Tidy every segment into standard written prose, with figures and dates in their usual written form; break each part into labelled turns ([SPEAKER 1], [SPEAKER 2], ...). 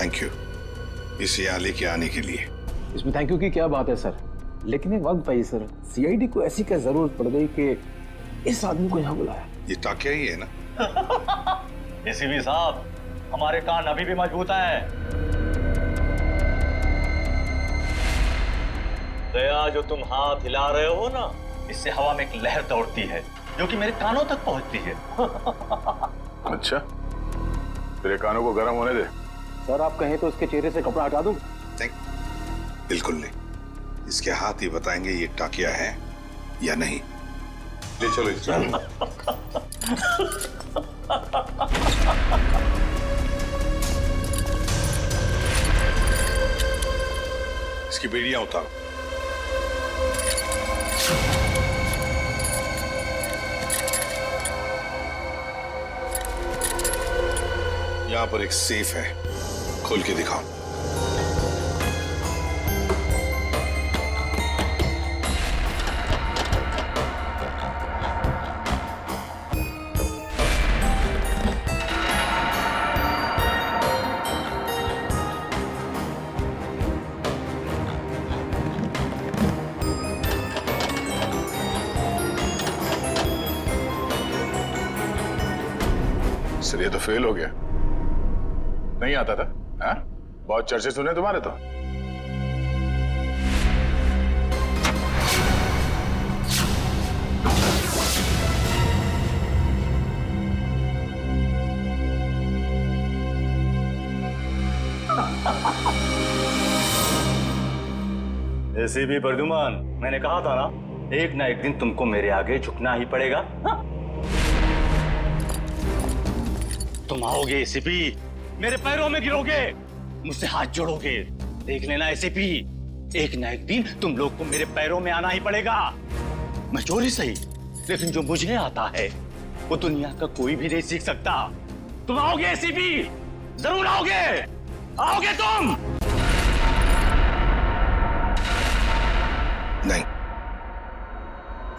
[SPEAKER 1] Thank you इस यहाँ लेके आने के लिए।
[SPEAKER 2] इसमें थैंक यू की क्या बात है सर, लेकिन एक वक्त भाई सर, सीआईडी को ऐसी क्या जरूरत पड़ गई कि इस आदमी को यहाँ बुलाया?
[SPEAKER 1] ये टाकिया ही है ना?
[SPEAKER 3] एसीपी साहब, हमारे कान अभी भी मजबूत हैं। दया, जो तुम हाथ हिला रहे हो ना, इससे हवा में एक लहर दौड़ती है जो कि मेरे कानों तक पहुंचती है।
[SPEAKER 4] अच्छा, तेरे कानों को गर्म होने दे।
[SPEAKER 2] सर आप कहें तो उसके चेहरे से कपड़ा हटा दूं?
[SPEAKER 1] बिल्कुल नहीं, इसके हाथ ही बताएंगे ये टाकिया है या नहीं। ले चलो इसको। इसकी बेड़ियां उतारो। यहां पर एक सेफ है, खोल के दिखाओ।
[SPEAKER 4] सर ये तो फेल हो गया, नहीं आता था। हाँ? बहुत चर्चे सुने तुम्हारे तो।
[SPEAKER 3] एसीपी प्रद्युमन, मैंने कहा था ना, एक ना एक दिन तुमको मेरे आगे झुकना ही पड़ेगा। हाँ? तुम आओगे एसीपी, मेरे पैरों में गिरोगे, मुझसे हाथ जोड़ोगे। देख लेना एसीपी, एक ना एक दिन तुम लोग को मेरे पैरों में आना ही पड़ेगा। मैं चोरी सही, लेकिन जो मुझे आता है वो दुनिया का कोई भी नहीं सीख सकता। तुम आओगे एसीपी, जरूर आओगे, आओगे तुम।
[SPEAKER 1] नहीं,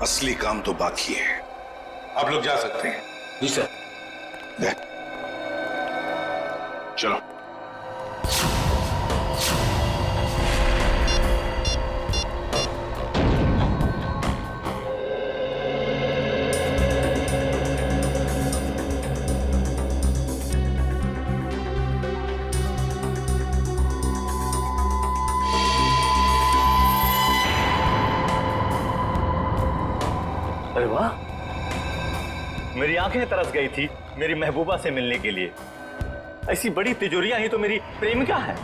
[SPEAKER 1] असली काम तो बाकी है। आप लोग जा सकते हैं।
[SPEAKER 2] जी सर।
[SPEAKER 4] चलो।
[SPEAKER 3] अरे वाह, मेरी आंखें तरस गई थी मेरी महबूबा से मिलने के लिए। ऐसी बड़ी तिजोरियां ही तो मेरी प्रेमिका है।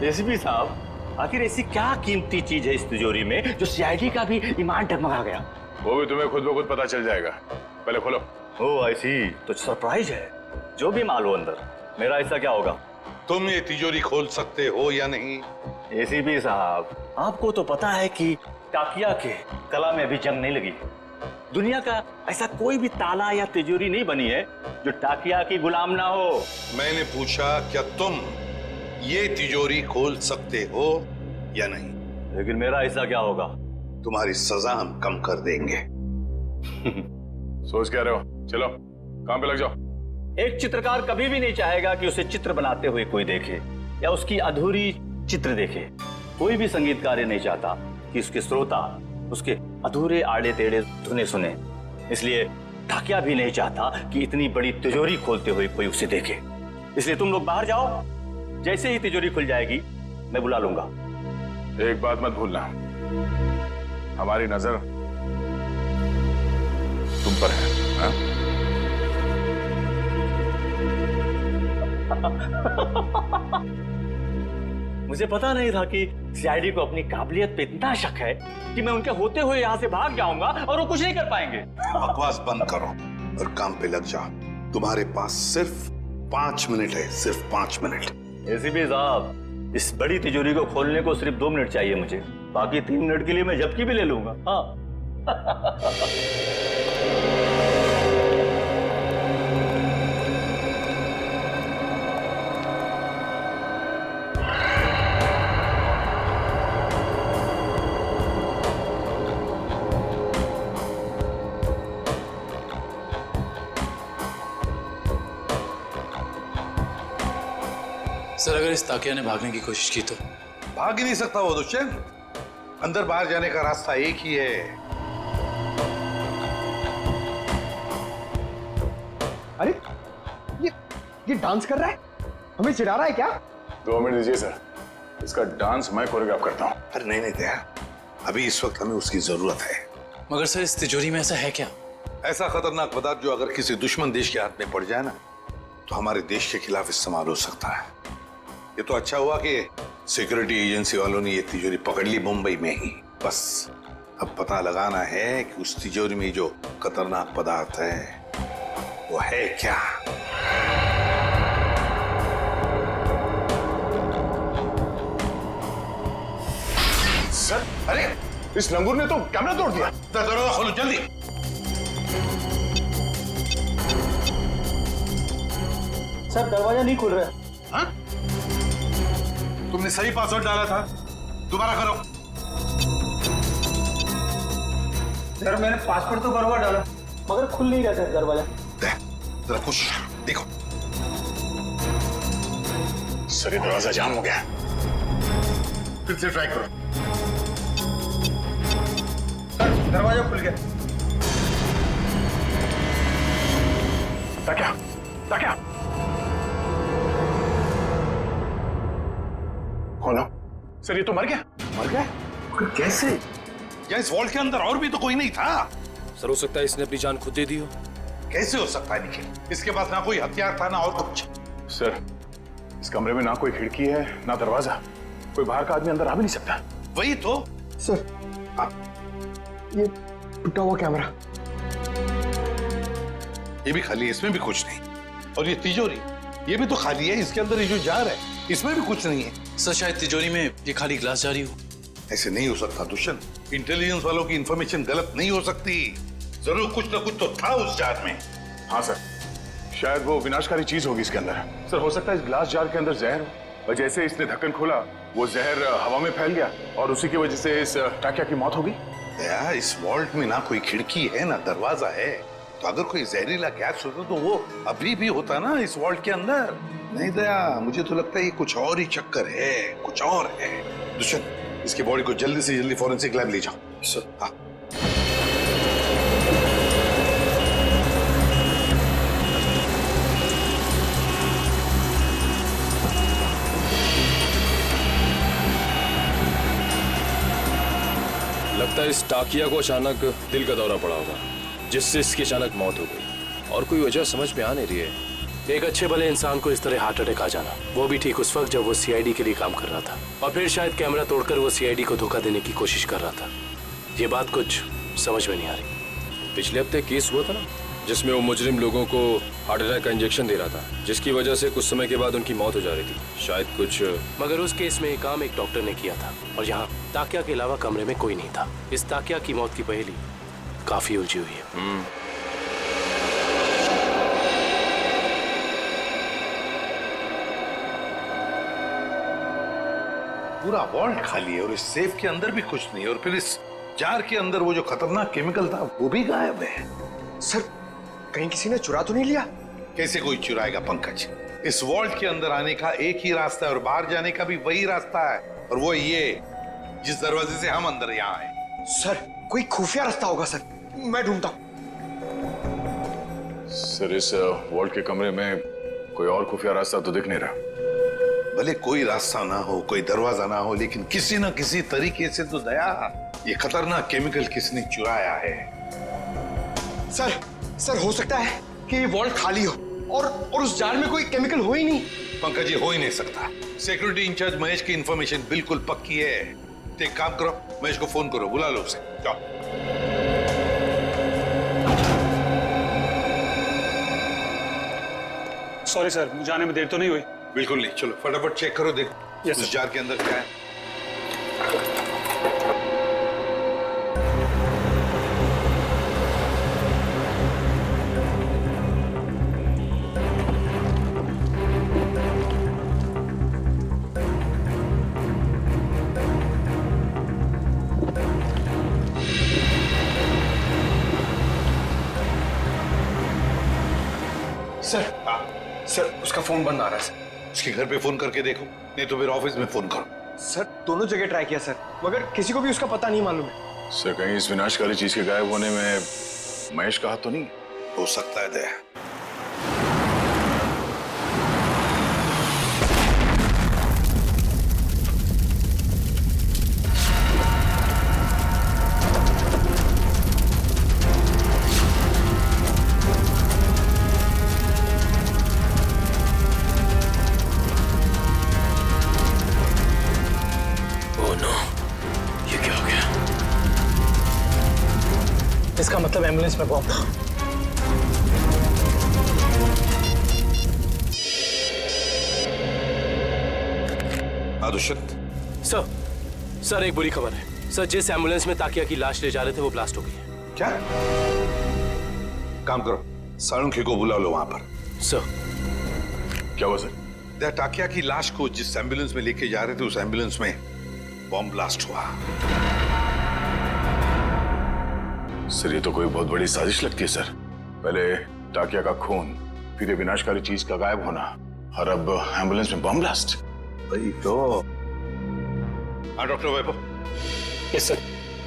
[SPEAKER 3] एसीपी साहब, आखिर ऐसी क्या कीमती चीज है इस तिजोरी में जो सीआईडी का भी ईमान डगमगा गया?
[SPEAKER 4] वो भी तुम्हें खुद ब खुद पता चल जाएगा, पहले खोलो।
[SPEAKER 3] ओह आई सी, तो सरप्राइज है। जो भी माल हो अंदर, मेरा ऐसा क्या होगा?
[SPEAKER 1] तुम ये तिजोरी खोल सकते हो या नहीं?
[SPEAKER 3] एसीपी साहब, आपको तो पता है कि टाकिया के कला में अभी जंग नहीं लगी। दुनिया का ऐसा कोई भी ताला या तिजोरी नहीं बनी है जो टाकिया की गुलाम ना हो।
[SPEAKER 1] मैंने पूछा क्या तुम ये तिजोरी खोल सकते हो या नहीं?
[SPEAKER 3] लेकिन मेरा ऐसा क्या होगा?
[SPEAKER 1] तुम्हारी सजा हम कम कर देंगे।
[SPEAKER 4] सोच क्या रहे हो? चलो काम पे लग जाओ।
[SPEAKER 3] एक चित्रकार कभी भी नहीं चाहेगा कि उसे चित्र बनाते हुए कोई देखे या उसकी अधूरी चित्र देखे। कोई भी संगीतकार नहीं चाहता कि उसके श्रोता उसके अधूरे आड़े टेढ़े धुने सुने। इसलिए टाकिया भी नहीं चाहता कि इतनी बड़ी तिजोरी खोलते हुए कोई उसे देखे। इसलिए तुम लोग बाहर जाओ, जैसे ही तिजोरी खुल जाएगी मैं बुला लूंगा।
[SPEAKER 4] एक बात मत भूलना, हमारी नजर तुम पर है। हाँ?
[SPEAKER 3] मुझे पता नहीं था कि सीआईडी को अपनी काबिलियत पे इतना शक है कि मैं उनके होते हुए यहाँ से भाग जाऊंगा और वो कुछ नहीं कर पाएंगे।
[SPEAKER 1] बकवास बंद करो और काम पे लग जाओ। तुम्हारे पास सिर्फ 5 मिनट है, सिर्फ 5 मिनट।
[SPEAKER 3] एसीपी साहब, इस बड़ी तिजोरी को खोलने को सिर्फ 2 मिनट चाहिए मुझे, बाकी 3 मिनट के लिए मैं झपकी भी ले लूंगा। हाँ।
[SPEAKER 5] सर अगर इस ताकिया ने भागने की कोशिश की तो?
[SPEAKER 1] भाग ही नहीं सकता वो दुष्यंत। अंदर बाहर जाने का रास्ता एक ही है।
[SPEAKER 6] अरे ये डांस कर रहा है, हमें चिढ़ा रहा है क्या?
[SPEAKER 4] 2 मिनट दीजिए सर, इसका डांस मैं कोरियोग्राफ करता हूँ।
[SPEAKER 1] अरे नहीं नहीं दया, अभी इस वक्त हमें उसकी जरूरत है।
[SPEAKER 5] मगर सर इस तिजोरी में ऐसा है क्या?
[SPEAKER 1] ऐसा खतरनाक पदार्थ जो अगर किसी दुश्मन देश के हाथ में पड़ जाए ना तो हमारे देश के खिलाफ इस्तेमाल हो सकता है। ये तो अच्छा हुआ कि सिक्योरिटी एजेंसी वालों ने ये तिजोरी पकड़ ली मुंबई में ही। बस अब पता लगाना है कि उस तिजोरी में जो खतरनाक पदार्थ है वो है क्या।
[SPEAKER 4] सर अरे इस लंगूर ने तो कैमरा तोड़ दिया।
[SPEAKER 1] दरवाजा खोलो जल्दी।
[SPEAKER 6] सर दरवाजा नहीं खुल रहा है।
[SPEAKER 1] हाँ? तुमने सही पासवर्ड डाला था, दोबारा करो।
[SPEAKER 6] सर मैंने पासवर्ड तो बराबर डाला मगर खुल नहीं रहा सर दरवाजा।
[SPEAKER 1] जरा कुछ देखो।
[SPEAKER 4] सर ये दरवाजा जाम हो गया।
[SPEAKER 1] फिर से ट्राई करो।
[SPEAKER 6] दरवाजा खुल गया।
[SPEAKER 4] ताकिया, ताकिया। खोलो। सर ये तो मर गया।
[SPEAKER 1] मर गया? कैसे? या इस वॉल्ट के अंदर और भी तो कोई नहीं था।
[SPEAKER 7] सर हो सकता है इसने अपनी जान खुद दे दी हो।
[SPEAKER 1] कैसे हो सकता है निखिल? इसके पास ना कोई हथियार था ना और कुछ।
[SPEAKER 4] सर इस कमरे में ना कोई खिड़की है ना दरवाजा, कोई बाहर का आदमी अंदर आ भी नहीं सकता।
[SPEAKER 1] वही तो।
[SPEAKER 6] सर ये टूटा हुआ कैमरा।
[SPEAKER 1] ये भी खाली है, इसमें भी कुछ नहीं। और ये तिजोरी, ये भी तो खाली है, इसके अंदर ये जो जार है इसमें भी कुछ नहीं है।
[SPEAKER 5] सर शायद तिजोरी में ये खाली ग्लास जारी हो।
[SPEAKER 1] ऐसे नहीं हो सकता दुष्यंत। इंटेलिजेंस वालों की इंफॉर्मेशन गलत नहीं हो सकती। जरूर कुछ ना कुछ तो था उस जार में।
[SPEAKER 4] हाँ सर, शायद वो विनाशकारी चीज होगी इसके अंदर। सर हो सकता है इस ग्लास जार के अंदर जहर हो, और जैसे इसने ढक्कन खोला वो जहर हवा में फैल गया और उसी की वजह से इस टाकिया की मौत हो गई।
[SPEAKER 1] दया, इस वॉल्ट में ना कोई खिड़की है ना दरवाजा है, तो अगर कोई जहरीला गैस होता तो वो अभी भी होता ना इस वॉल्ट के अंदर। नहीं दया, मुझे तो लगता है ये कुछ और ही चक्कर है, कुछ और है। दुष्यंत इसकी बॉडी को जल्दी से जल्दी फॉरेंसिक लैब ले जाओ। सर हाँ।
[SPEAKER 7] लगता है इस टाकिया को अचानक दिल का दौरा पड़ा होगा, जिससे इसकी अचानक मौत हो गई और कोई वजह समझ में आ नहीं रही है।
[SPEAKER 8] एक अच्छे भले इंसान को इस तरह हार्ट अटैक आ जाना, वो भी ठीक उस वक्त जब वो सीआईडी के लिए काम कर रहा था, और फिर शायद कैमरा तोड़कर वो सीआईडी को धोखा देने की कोशिश कर रहा था। ये बात कुछ समझ में नहीं आ रही।
[SPEAKER 7] पिछले हफ्ते केस हुआ था ना, जिसमें वो मुजरिम लोगों को हार्ट अटैक का इंजेक्शन दे रहा था, जिसकी वजह से कुछ समय के बाद उनकी मौत हो जा रही थी। शायद कुछ,
[SPEAKER 8] मगर उस केस में काम एक डॉक्टर ने किया था और यहाँ ताकिया के अलावा कमरे में कोई नहीं था। इस ताकिया की मौत की पहेली काफी उलझी हुई है।
[SPEAKER 1] पूरा वॉल्ट खाली है और इस सेफ के अंदर भी कुछ नहीं, और फिर इस जार के अंदर वो जो खतरनाक केमिकल था वो भी गायब है।
[SPEAKER 6] सर कहीं किसी ने चुरा तो नहीं लिया?
[SPEAKER 1] कैसे कोई चुराएगा पंकज? इस वॉल्ट के अंदर आने का एक ही रास्ता है और बाहर जाने का भी वही रास्ता है, और वो ये जिस दरवाजे से हम अंदर यहाँ आए।
[SPEAKER 6] सर कोई खुफिया रास्ता होगा सर, मैं ढूंढता हूँ।
[SPEAKER 4] सर इस वॉल्ट के कमरे में कोई और खुफिया रास्ता तो दिख नहीं रहा।
[SPEAKER 1] भले कोई रास्ता ना हो, कोई दरवाजा ना हो, लेकिन किसी न किसी तरीके से तो दया ये खतरनाक केमिकल किसने चुराया है।
[SPEAKER 6] सर हो सकता है कि ये वॉल्ट खाली हो और उस जार में कोई केमिकल हो ही नहीं।
[SPEAKER 1] पंकज ये हो ही नहीं सकता। सिक्योरिटी इंचार्ज महेश की इंफॉर्मेशन बिल्कुल पक्की है। तो एक काम करो, महेश को फोन करो, बुला लो उसे। जाओ।
[SPEAKER 9] सॉरी सर, मुझे आने में देर तो नहीं हुई?
[SPEAKER 1] बिल्कुल नहीं, चलो फटाफट चेक करो, देखो
[SPEAKER 9] Yes,
[SPEAKER 1] उस
[SPEAKER 9] sir.
[SPEAKER 1] जार के अंदर क्या है।
[SPEAKER 6] सर उसका फोन बंद आ रहा है सर।
[SPEAKER 1] उसके घर पे फोन करके देखो, नहीं तो फिर ऑफिस में फोन करो।
[SPEAKER 6] सर दोनों जगह ट्राई किया सर, मगर किसी को भी उसका पता नहीं मालूम है।
[SPEAKER 4] सर कहीं इस विनाशकारी चीज के गायब होने में महेश का हाथ तो नहीं?
[SPEAKER 1] हो सकता है दया।
[SPEAKER 2] इसका मतलब एम्बुलेंस में बॉम्ब।
[SPEAKER 1] दुष्यंत,
[SPEAKER 8] सर एक बुरी खबर है सर। जिस एम्बुलेंस में ताकिया की लाश ले जा रहे थे वो ब्लास्ट हो गई है।
[SPEAKER 1] क्या? काम करो, साळुंखे को बुला लो वहां पर।
[SPEAKER 8] सर
[SPEAKER 4] क्या हुआ सर?
[SPEAKER 1] दया, टाकिया की लाश को जिस एम्बुलेंस में लेके जा रहे थे उस एम्बुलेंस में बॉम्ब ब्लास्ट हुआ।
[SPEAKER 4] सर ये तो कोई बहुत बड़ी साजिश लगती है सर। पहले टाकिया का खून, फिर ये विनाशकारी चीज का गायब होना, और अब एम्बुलेंस में बम ब्लास्ट।
[SPEAKER 1] भाई तो हाँ डॉक्टर वैभव।
[SPEAKER 9] Yes sir.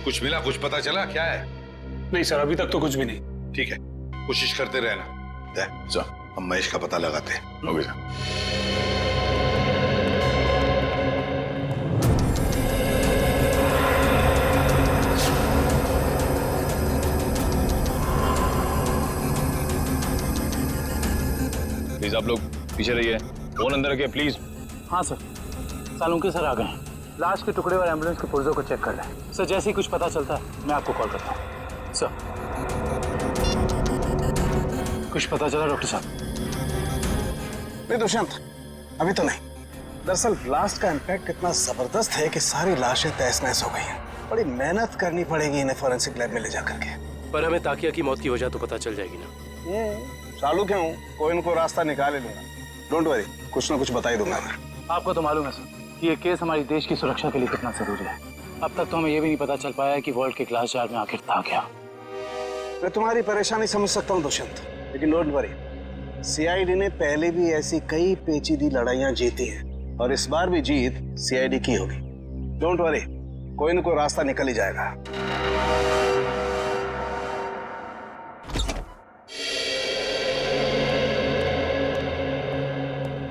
[SPEAKER 1] कुछ मिला, कुछ पता चला क्या है?
[SPEAKER 9] नहीं सर, अभी तक तो कुछ भी नहीं।
[SPEAKER 1] ठीक है, कोशिश करते रहना। दया,
[SPEAKER 4] सर
[SPEAKER 1] हम महेश का पता लगाते हैं।
[SPEAKER 4] Okay sir.
[SPEAKER 7] प्लीज आप लोग पीछे रहिए, फोन अंदर रखिए प्लीज।
[SPEAKER 2] हाँ सर, सालुंके सर आ गए हैं। लाश के टुकड़े और एम्बुलेंस के पुर्जों को चेक कर रहे हैं। सर जैसे ही कुछ पता चलता है मैं आपको कॉल करता हूँ। सर कुछ पता चला डॉक्टर साहब?
[SPEAKER 6] नहीं दुष्यंत, अभी तो नहीं। दरअसल ब्लास्ट का इम्पैक्ट इतना जबरदस्त है कि सारी लाशें तहस नहस हो गई हैं। बड़ी मेहनत करनी पड़ेगी इन्हें फॉरेंसिक लैब में ले जाकर के।
[SPEAKER 8] पर हमें ताकिया की मौत की वजह तो पता चल जाएगी ना।
[SPEAKER 6] चालू क्यों, कोई न कोई रास्ता निकाल ही लूंगा। डोंट वरी, कुछ ना कुछ बता ही दूंगा मैं।
[SPEAKER 2] आपको तो मालूम है सर कि ये केस हमारी देश की सुरक्षा के लिए कितना जरूरी है। अब तक तो हमें ये भी नहीं पता चल पाया कि वर्ल्ड के ग्लास जार में आखिर था क्या।
[SPEAKER 6] मैं तुम्हारी परेशानी समझ सकता हूँ दुष्यंत, लेकिन डोंट वरी, सीआईडी ने पहले भी ऐसी कई पेचीदी लड़ाइयां जीती हैं और इस बार भी जीत सीआईडी की होगी। डोंट वरी, कोई न कोई रास्ता निकल ही जाएगा।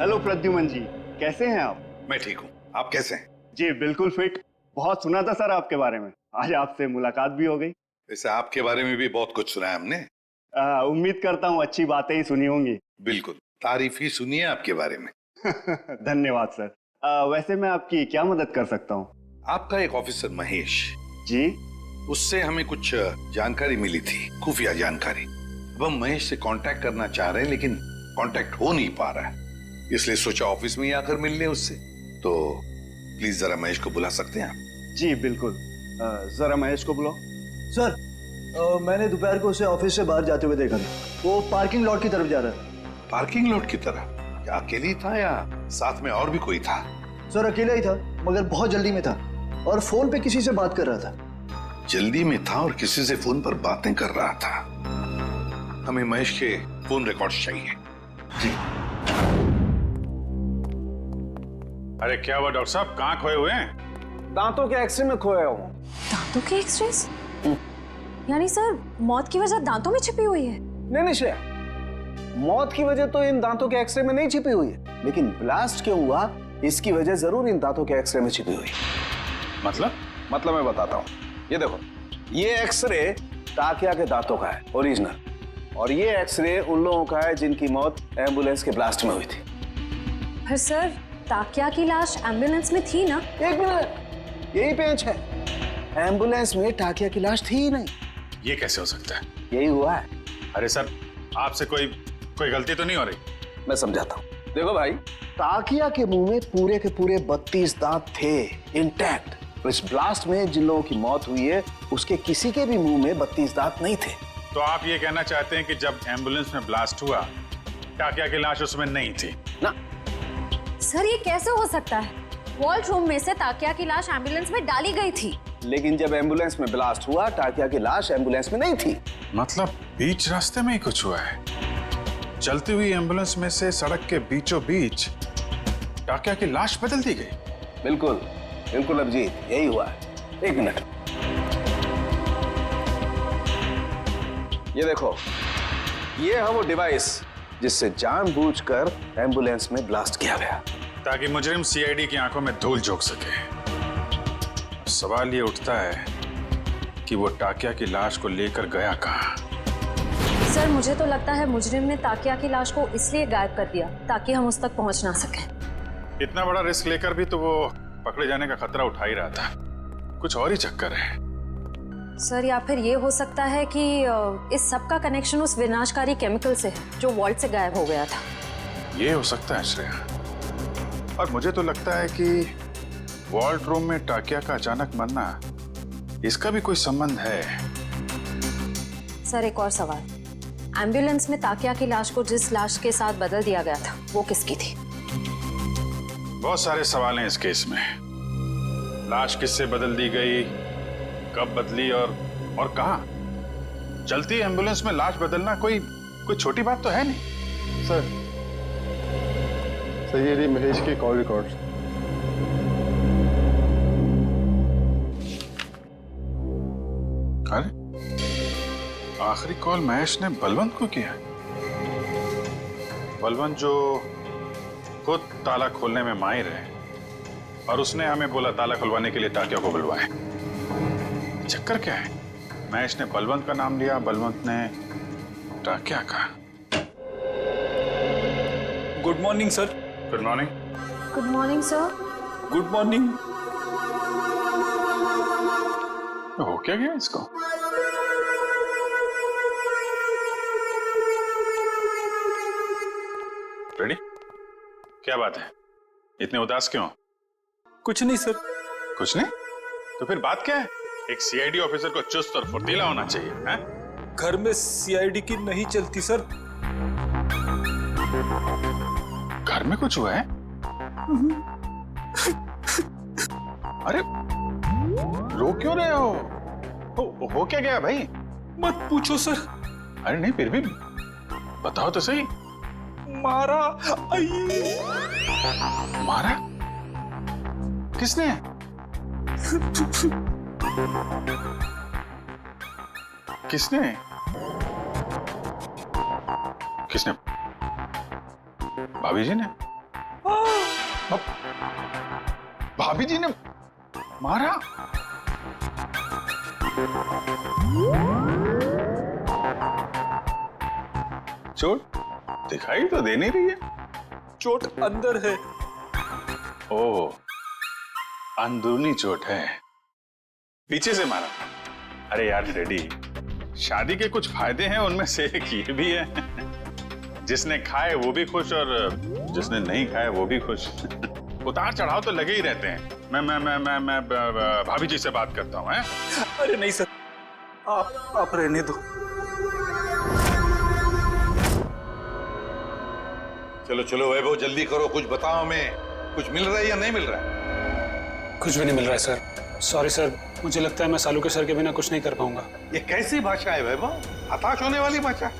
[SPEAKER 10] हेलो प्रद्युमन जी, कैसे हैं आप?
[SPEAKER 1] मैं ठीक हूँ, आप कैसे हैं?
[SPEAKER 10] जी बिल्कुल फिट। बहुत सुना था सर आपके बारे में, आज आपसे मुलाकात भी हो गई।
[SPEAKER 1] वैसे आपके बारे में भी बहुत कुछ सुना है हमने।
[SPEAKER 10] उम्मीद करता हूँ अच्छी बातें ही सुनी होंगी।
[SPEAKER 1] बिल्कुल, तारीफ ही सुनी है आपके बारे में।
[SPEAKER 10] धन्यवाद सर। वैसे मैं आपकी क्या मदद कर सकता हूँ?
[SPEAKER 1] आपका एक ऑफिसर महेश
[SPEAKER 10] जी,
[SPEAKER 1] उससे हमें कुछ जानकारी मिली थी, खुफिया जानकारी। अब हम महेश से कांटेक्ट करना चाह रहे हैं लेकिन कांटेक्ट हो नहीं पा रहा है, इसलिए सोचा ऑफिस में ही आकर मिल लें उससे। तो प्लीज जरा महेश को बुला सकते हैं आप?
[SPEAKER 10] जी बिल्कुल, जरा महेश को बुलाओ।
[SPEAKER 11] सर मैंने दोपहर को उसे ऑफिस से बाहर जाते हुए देखा था। वो पार्किंग लॉट की तरफ जा रहा था।
[SPEAKER 1] पार्किंग लॉट की तरफ? क्या अकेले ही था या साथ में और भी कोई था?
[SPEAKER 11] सर अकेला ही था, मगर बहुत जल्दी में था और फोन पे किसी से बात कर रहा था।
[SPEAKER 1] जल्दी में था और किसी से फोन पर बातें कर रहा था। हमें महेश के फोन रिकॉर्ड्स चाहिए।
[SPEAKER 4] जी। अरे क्या हुआ डॉक्टर साहब, कहाँ खोए हुए हैं?
[SPEAKER 6] दांतों के एक्सरे में खोया हूँ।
[SPEAKER 12] दांतों के एक्सरेस? यानी सर मौत की वजह दांतों में छिपी हुई है?
[SPEAKER 6] नहीं श्रेया, मौत की वजह तो इन दांतों के एक्सरे में नहीं छिपी हुई है, लेकिन ब्लास्ट क्यों हुआ इसकी वजह जरूर इन दांतों के एक्सरे में छिपी हुई है। मतलब मैं बताता हूँ। ये देखो, ये एक्सरे टाकिया के दांतों का है ओरिजिनल, और ये एक्सरे उन लोगों का है जिनकी मौत एम्बुलेंस के ब्लास्ट में हुई थी।
[SPEAKER 12] पर सर ताकिया की लाश एम्बुलेंस में थी ना?
[SPEAKER 6] एक मिनट, यही पेंच है, एम्बुलेंस में टाकिया की लाश थी ही नहीं।
[SPEAKER 4] ये कैसे हो सकता है?
[SPEAKER 6] यही हुआ है।
[SPEAKER 4] अरे सर, आपसे कोई गलती तो नहीं हो रही?
[SPEAKER 6] मैं समझाता हूँ। देखो भाई, टाकिया के मुंह में पूरे के पूरे 32 दांत थे इंटैक्ट। इस ब्लास्ट में जिन लोगों की मौत हुई है उसके किसी के भी मुंह में 32 दांत नहीं थे।
[SPEAKER 4] तो आप ये कहना चाहते हैं कि जब एम्बुलेंस में ब्लास्ट हुआ टाकिया की लाश उसमें नहीं थी?
[SPEAKER 6] ना
[SPEAKER 12] सर, ये कैसे हो सकता है? वॉल्ट रूम में से ताकिया की लाश एम्बुलेंस में डाली गई थी,
[SPEAKER 6] लेकिन जब एम्बुलेंस में ब्लास्ट हुआ टाकिया की लाश एम्बुलेंस में नहीं थी।
[SPEAKER 4] मतलब बीच रास्ते में ही कुछ हुआ है? चलती हुई एम्बुलेंस में से सड़क के बीचों बीच टाकिया की लाश बदल दी गई?
[SPEAKER 6] बिल्कुल बिल्कुल अभिजीत, यही हुआ है। एक मिनट, ये देखो, ये है वो डिवाइस जिससे जानबूझकर एम्बुलेंस में ब्लास्ट किया गया,
[SPEAKER 4] ताकि मुजरिम सीआईडी की आंखों में धूल झोंक सके। सवाल ये उठता है कि वो टाकिया की लाश को लेकर गया कहाँ?
[SPEAKER 12] सर मुझे तो लगता है मुजरिम ने ताकिया की लाश को इसलिए गायब कर दिया ताकि हम उस तक पहुंच ना सकें।
[SPEAKER 4] इतना बड़ा रिस्क लेकर भी तो वो पकड़े जाने का खतरा उठा ही रहा था। कुछ और ही चक्कर है।
[SPEAKER 12] सर या फिर ये हो सकता है कि इस सब का कनेक्शन उस विनाशकारी केमिकल से है जो वॉल्ट से गायब हो गया था।
[SPEAKER 4] ये हो सकता है श्रेया, और मुझे तो लगता है कि वॉल्ट रूम में टाकिया का अचानक मरना, इसका भी कोई संबंध है।
[SPEAKER 12] सर एक और सवाल, एम्बुलेंस में ताकिया की लाश को जिस लाश के साथ बदल दिया गया था वो किसकी थी?
[SPEAKER 4] बहुत सारे सवाल हैं इस केस में। लाश किससे बदल दी गई, कब बदली और कहां? चलती एम्बुलेंस में लाश बदलना कोई छोटी बात तो है नहीं।
[SPEAKER 10] सर ये रही महेश की कॉल रिकॉर्ड।
[SPEAKER 4] अरे आखिरी कॉल महेश ने बलवंत को किया। बलवंत जो खुद ताला खोलने में माहिर है, और उसने हमें बोला ताला खुलवाने के लिए टाकिया को बुलवाए। चक्कर क्या है? महेश ने बलवंत का नाम लिया, बलवंत ने टाकिया का।
[SPEAKER 9] Good morning sir.
[SPEAKER 4] Good morning.
[SPEAKER 12] Good morning sir.
[SPEAKER 9] Good morning.
[SPEAKER 4] हो क्या गया इसको? रेडी? क्या बात है, इतने उदास क्यों?
[SPEAKER 9] कुछ नहीं सर।
[SPEAKER 4] कुछ नहीं? तो फिर बात क्या है? एक सीआईडी ऑफिसर को चुस्त और फुर्तीला होना चाहिए, हैं?
[SPEAKER 9] घर में सीआईडी की नहीं चलती सर।
[SPEAKER 4] घर में कुछ हुआ है? अरे रो क्यों रहे हो? हो क्या गया भाई?
[SPEAKER 9] मत पूछो सर।
[SPEAKER 4] अरे नहीं, फिर भी बताओ तो सही।
[SPEAKER 9] मारा।
[SPEAKER 4] मारा? किसने? किसने? किसने? भाभी जी ने? भाभी जी ने मारा? चोट दिखाई तो दे नहीं रही है।
[SPEAKER 9] चोट अंदर है।
[SPEAKER 4] ओह, अंदरूनी चोट है, पीछे से मारा। अरे यार रेडी, शादी के कुछ फायदे हैं, उनमें से एक ये भी है, जिसने खाए वो भी खुश और जिसने नहीं खाए वो भी खुश। उतार चढ़ाव तो लगे ही रहते हैं। मैं भाभी जी से बात करता हूँ।
[SPEAKER 9] अरे नहीं सर, आप रहने दो।
[SPEAKER 1] चलो चलो वैभव, जल्दी करो, कुछ बताओ हमें। कुछ मिल रहा है या नहीं मिल रहा है?
[SPEAKER 9] कुछ भी नहीं मिल रहा है सर। सॉरी सर, मुझे लगता है मैं सालू के सर के बिना कुछ नहीं कर पाऊंगा।
[SPEAKER 1] ये कैसी भाषा है वैभव? हताश होने वाली भाषा।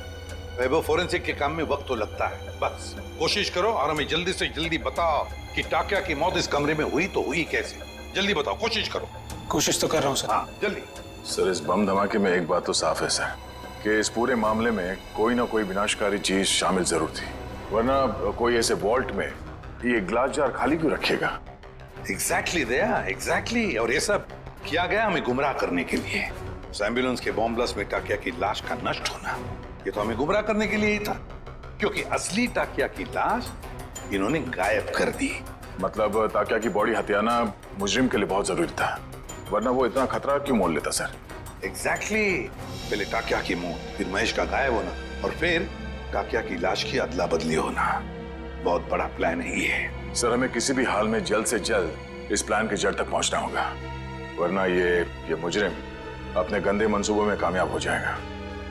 [SPEAKER 1] वैभव, फोरेंसिक के काम में वक्त तो लगता है, बस कोशिश करो और हमें जल्दी से जल्दी बताओ कि टाकिया की मौत इस कमरे में हुई तो हुई कैसे। जल्दी बताओ, कोशिश करो।
[SPEAKER 9] कोशिश तो कर रहा हूँ सर।
[SPEAKER 1] हाँ जल्दी।
[SPEAKER 4] सर, इस बम धमाके में एक बात तो साफ है सर, कि इस पूरे मामले में कोई ना कोई विनाशकारी चीज शामिल जरूर थी, वरना कोई ऐसे वॉल्ट में ये ग्लास जार खाली क्यों रखेगा?
[SPEAKER 1] एग्जैक्टली दया, एग्जैक्टली। और ये सब किया गया हमें गुमराह करने के लिए। उस एम्बुलेंस के बॉम्ब ब्लास्ट में टाकिया की लाश का नष्ट होना, ये तो हमें गुमराह करने के लिए ही था, क्योंकि असली टाकिया की लाश इन्होंने गायब कर दी।
[SPEAKER 4] मतलब टाकिया की बॉडी हथियाना मुजरिम के लिए बहुत जरूरी था, वरना वो इतना खतरा क्यों मोल लेता सर?
[SPEAKER 1] एग्जैक्टली। पहले टाकिया की मौत, फिर महेश का गायब होना, और फिर टाकिया की लाश की अदला बदली होना। बहुत बड़ा प्लान है ये।
[SPEAKER 4] सर, हमें किसी भी हाल में जल्द से जल्द इस प्लान की जड़ तक पहुंचना होगा, वरना ये मुजरिम अपने गंदे मंसूबों में कामयाब हो जाएगा।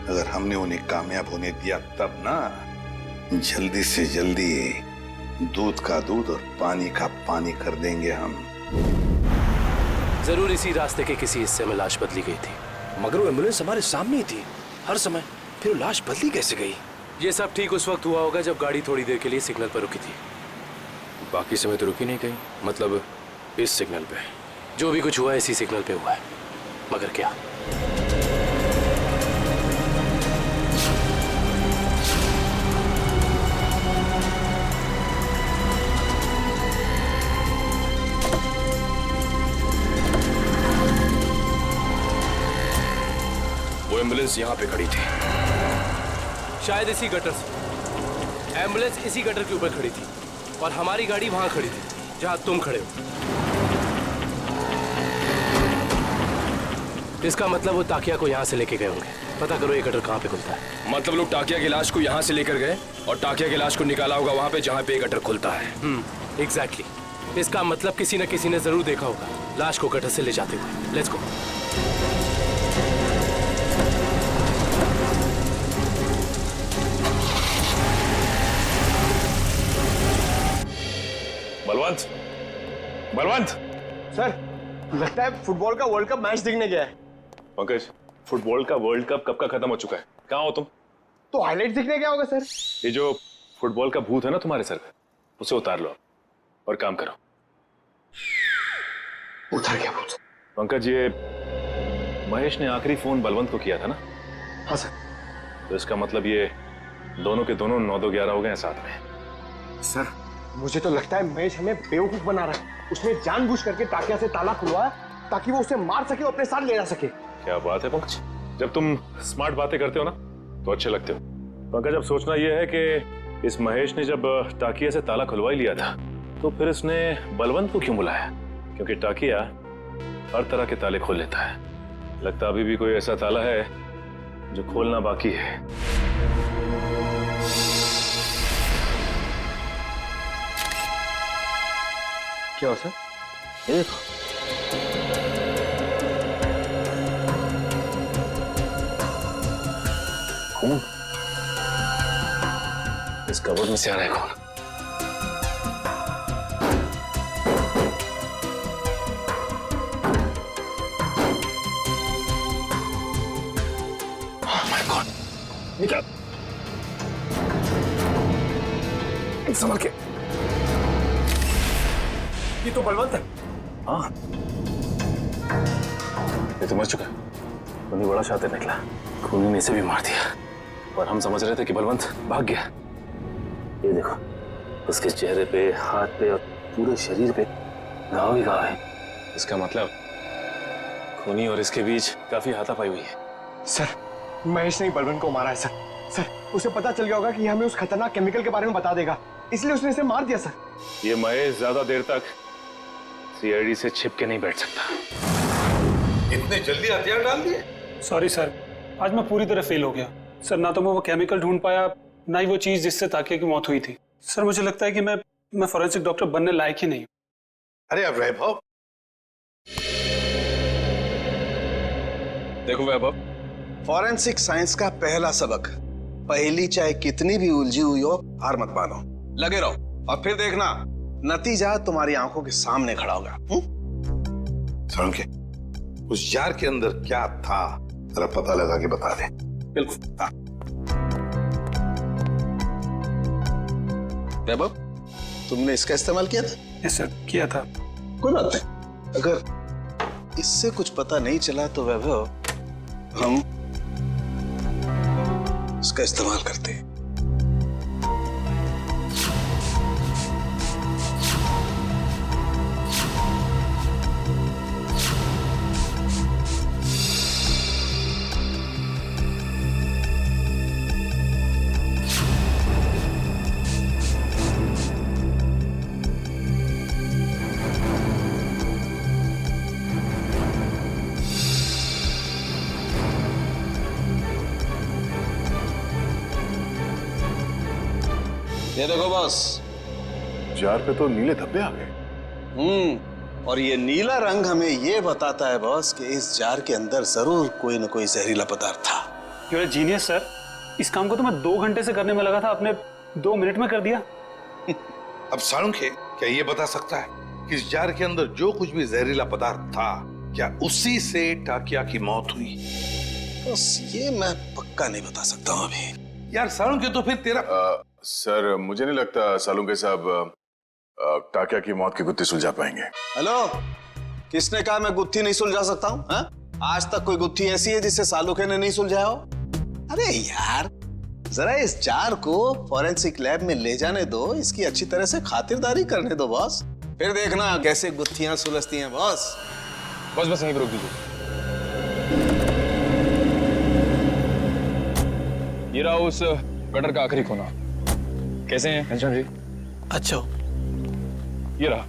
[SPEAKER 1] अगर हमने उन्हें कामयाब होने दिया तब ना, जल्दी से जल्दी दूध का दूध और पानी का पानी कर देंगे हम।
[SPEAKER 8] जरूर इसी रास्ते के किसी हिस्से में लाश बदली गई थी।
[SPEAKER 7] मगर वो एम्बुलेंस हमारे सामने ही थी हर समय, फिर वो लाश बदली कैसे गई?
[SPEAKER 8] ये सब ठीक उस वक्त हुआ होगा जब गाड़ी थोड़ी देर के लिए सिग्नल पर रुकी थी।
[SPEAKER 7] बाकी समय तो रुकी नहीं कहीं, मतलब इस सिग्नल पे।
[SPEAKER 8] जो भी कुछ हुआ है इसी सिग्नल पे हुआ है, मगर क्या?
[SPEAKER 7] वो एम्बुलेंस यहाँ पे खड़ी थी।
[SPEAKER 8] शायद इसी गटर से। एम्बुलेंस इसी गटर के ऊपर खड़ी थी और हमारी गाड़ी वहां खड़ी थी जहां तुम खड़े हो। इसका मतलब वो ताकिया को यहाँ से लेके गए होंगे। पता करो ये गटर कहाँ पे खुलता है।
[SPEAKER 7] मतलब लोग टाकिया की लाश को यहाँ से लेकर गए और टाकिया की लाश को निकाला होगा वहां पे जहाँ पे ये गटर खुलता है।
[SPEAKER 8] एग्जैक्टली। इसका मतलब किसी न किसी ने जरूर देखा होगा लाश को गटर से ले जाते हुए। Let's go.
[SPEAKER 4] Balwant, Balwant.
[SPEAKER 10] Sir, लगता है फुटबॉल का वर्ल्ड कप मैच देखने गया है।
[SPEAKER 4] पंकज, फुटबॉल का वर्ल्ड कप कब का खत्म हो चुका है? कहाँ हो तुम?
[SPEAKER 10] तो हाईलाइट देखने गया होगा सर।
[SPEAKER 4] ये जो फुटबॉल का भूत है ना तुम्हारे सर पे, उसे उतार लो और काम करो।
[SPEAKER 10] उतार गया भूत?
[SPEAKER 4] पंकज, ये महेश ने आखिरी फोन बलवंत को किया था ना?
[SPEAKER 10] हाँ सर।
[SPEAKER 4] तो इसका मतलब ये दोनों के दोनों 9-2-11 हो गए हैं साथ में।
[SPEAKER 10] सर, मुझे तो लगता है महेश हमें बेवकूफ बना रहा है। उसने जानबूझ करके टाकिया से ताला खुलवाया ताकि वो उसे मार सके और अपने साथ ले जा सके।
[SPEAKER 4] क्या बात है पंकज, जब तुम स्मार्ट बातें करते हो ना तो अच्छे लगते हो। पंकज, अब सोचना यह है कि इस महेश ने जब टाकिया से ताला खुलवा ही लिया था तो फिर इसने बलवंत को क्यों बुलाया? क्योंकि टाकिया हर तरह के ताले खोल लेता है। लगता अभी भी कोई ऐसा ताला है जो खोलना बाकी है।
[SPEAKER 10] क्या हो सर?
[SPEAKER 3] ये देखो, खून इस कबर्ड में से आ रहा है। खून
[SPEAKER 7] निकाल, संभल के।
[SPEAKER 10] ये तो बलवंत है।
[SPEAKER 3] हाँ, ये तो मर चुका है। उन्हें बड़ा शातिर निकला, खूनी ने इसे भी मार दिया और हम समझ रहे थे कि बलवंत भाग गया। ये देखो, उसके चेहरे पे, हाथ पे और पूरे शरीर पे घाव ही घाव है। इसका मतलब खूनी और इसके बीच काफी हाथापाई हुई है।
[SPEAKER 10] सर, महेश ने ही बलवंत को मारा है सर। सर, उसे पता चल गया होगा कि हमें उस खतरनाक केमिकल के बारे में बता देगा, इसलिए उसने इसे मार दिया सर।
[SPEAKER 4] ये महेश ज्यादा देर तक सीआईडी से छिप के नहीं बैठ सकता।
[SPEAKER 1] इतने जल्दी हथियार डाल दिए?
[SPEAKER 9] सॉरी सर, आज मैं पूरी तरह फेल हो गया सर। ना तो मैं वो केमिकल ढूंढ पाया, ना ही वो चीज जिससे ताकिया की मौत हुई थी। सर, मुझे लगता है कि मैं फॉरेंसिक डॉक्टर बनने लायक ही नहीं हूँ।
[SPEAKER 1] अरे अब वैभव,
[SPEAKER 6] देखो वैभव, फॉरेंसिक साइंस का पहला सबक, पहली चाहे कितनी भी उलझी हुई हो हार मत मानो, लगे रहो और फिर देखना नतीजा तुम्हारी आंखों के सामने खड़ा होगा।
[SPEAKER 1] के उस जार के अंदर क्या था जरा पता लगा के बता दे।
[SPEAKER 6] बिल्कुल। हाँ वैभव, तुमने इसका इस्तेमाल किया था?
[SPEAKER 9] यस सर, किया था।
[SPEAKER 6] कोई बात नहीं, अगर इससे कुछ पता नहीं चला तो वैभव हम इसका इस्तेमाल करते हैं। ये देखो बॉस,
[SPEAKER 4] जार पे तो नीले धब्बे आ गए।
[SPEAKER 6] और ये नीला रंग हमें ये बताता है बॉस कि इस जार के अंदर जरूर कोई न कोई जहरीला पदार्थ था।
[SPEAKER 9] You are genius sir. इस काम को तो मैं 2 घंटे से करने में लगा था, आपने 2 मिनट में कर दिया।
[SPEAKER 1] अब साळुंखे क्या ये बता सकता है कि इस जार के अंदर जो कुछ भी जहरीला पदार्थ था क्या उसी से टाकिया की मौत हुई?
[SPEAKER 6] बस ये मैं पक्का नहीं बता सकता हूँ अभी।
[SPEAKER 1] यार साळुंखे, तो फिर तेरा
[SPEAKER 13] सर मुझे नहीं लगता सालुंखे साहब
[SPEAKER 4] टाकिया की मौत की गुत्थी सुलझा पाएंगे।
[SPEAKER 6] हेलो, किसने कहा मैं गुत्थी नहीं सुलझा सकता हूँ? आज तक कोई गुत्थी ऐसी है जिससे सालुखे ने नहीं सुलझाया हो? अरे यार, जरा इस जार को फॉरेंसिक लैब में ले जाने दो, इसकी अच्छी तरह से खातिरदारी करने दो बॉस, फिर देखना कैसे गुत्थियां सुलझती हैं बॉस।
[SPEAKER 7] बस यहीं पर रोक दीजिए। ये रहा उस गटर का आखिरी कोना। कैसे हैं घनश्याम जी?
[SPEAKER 8] अच्छा,
[SPEAKER 7] ये रहा।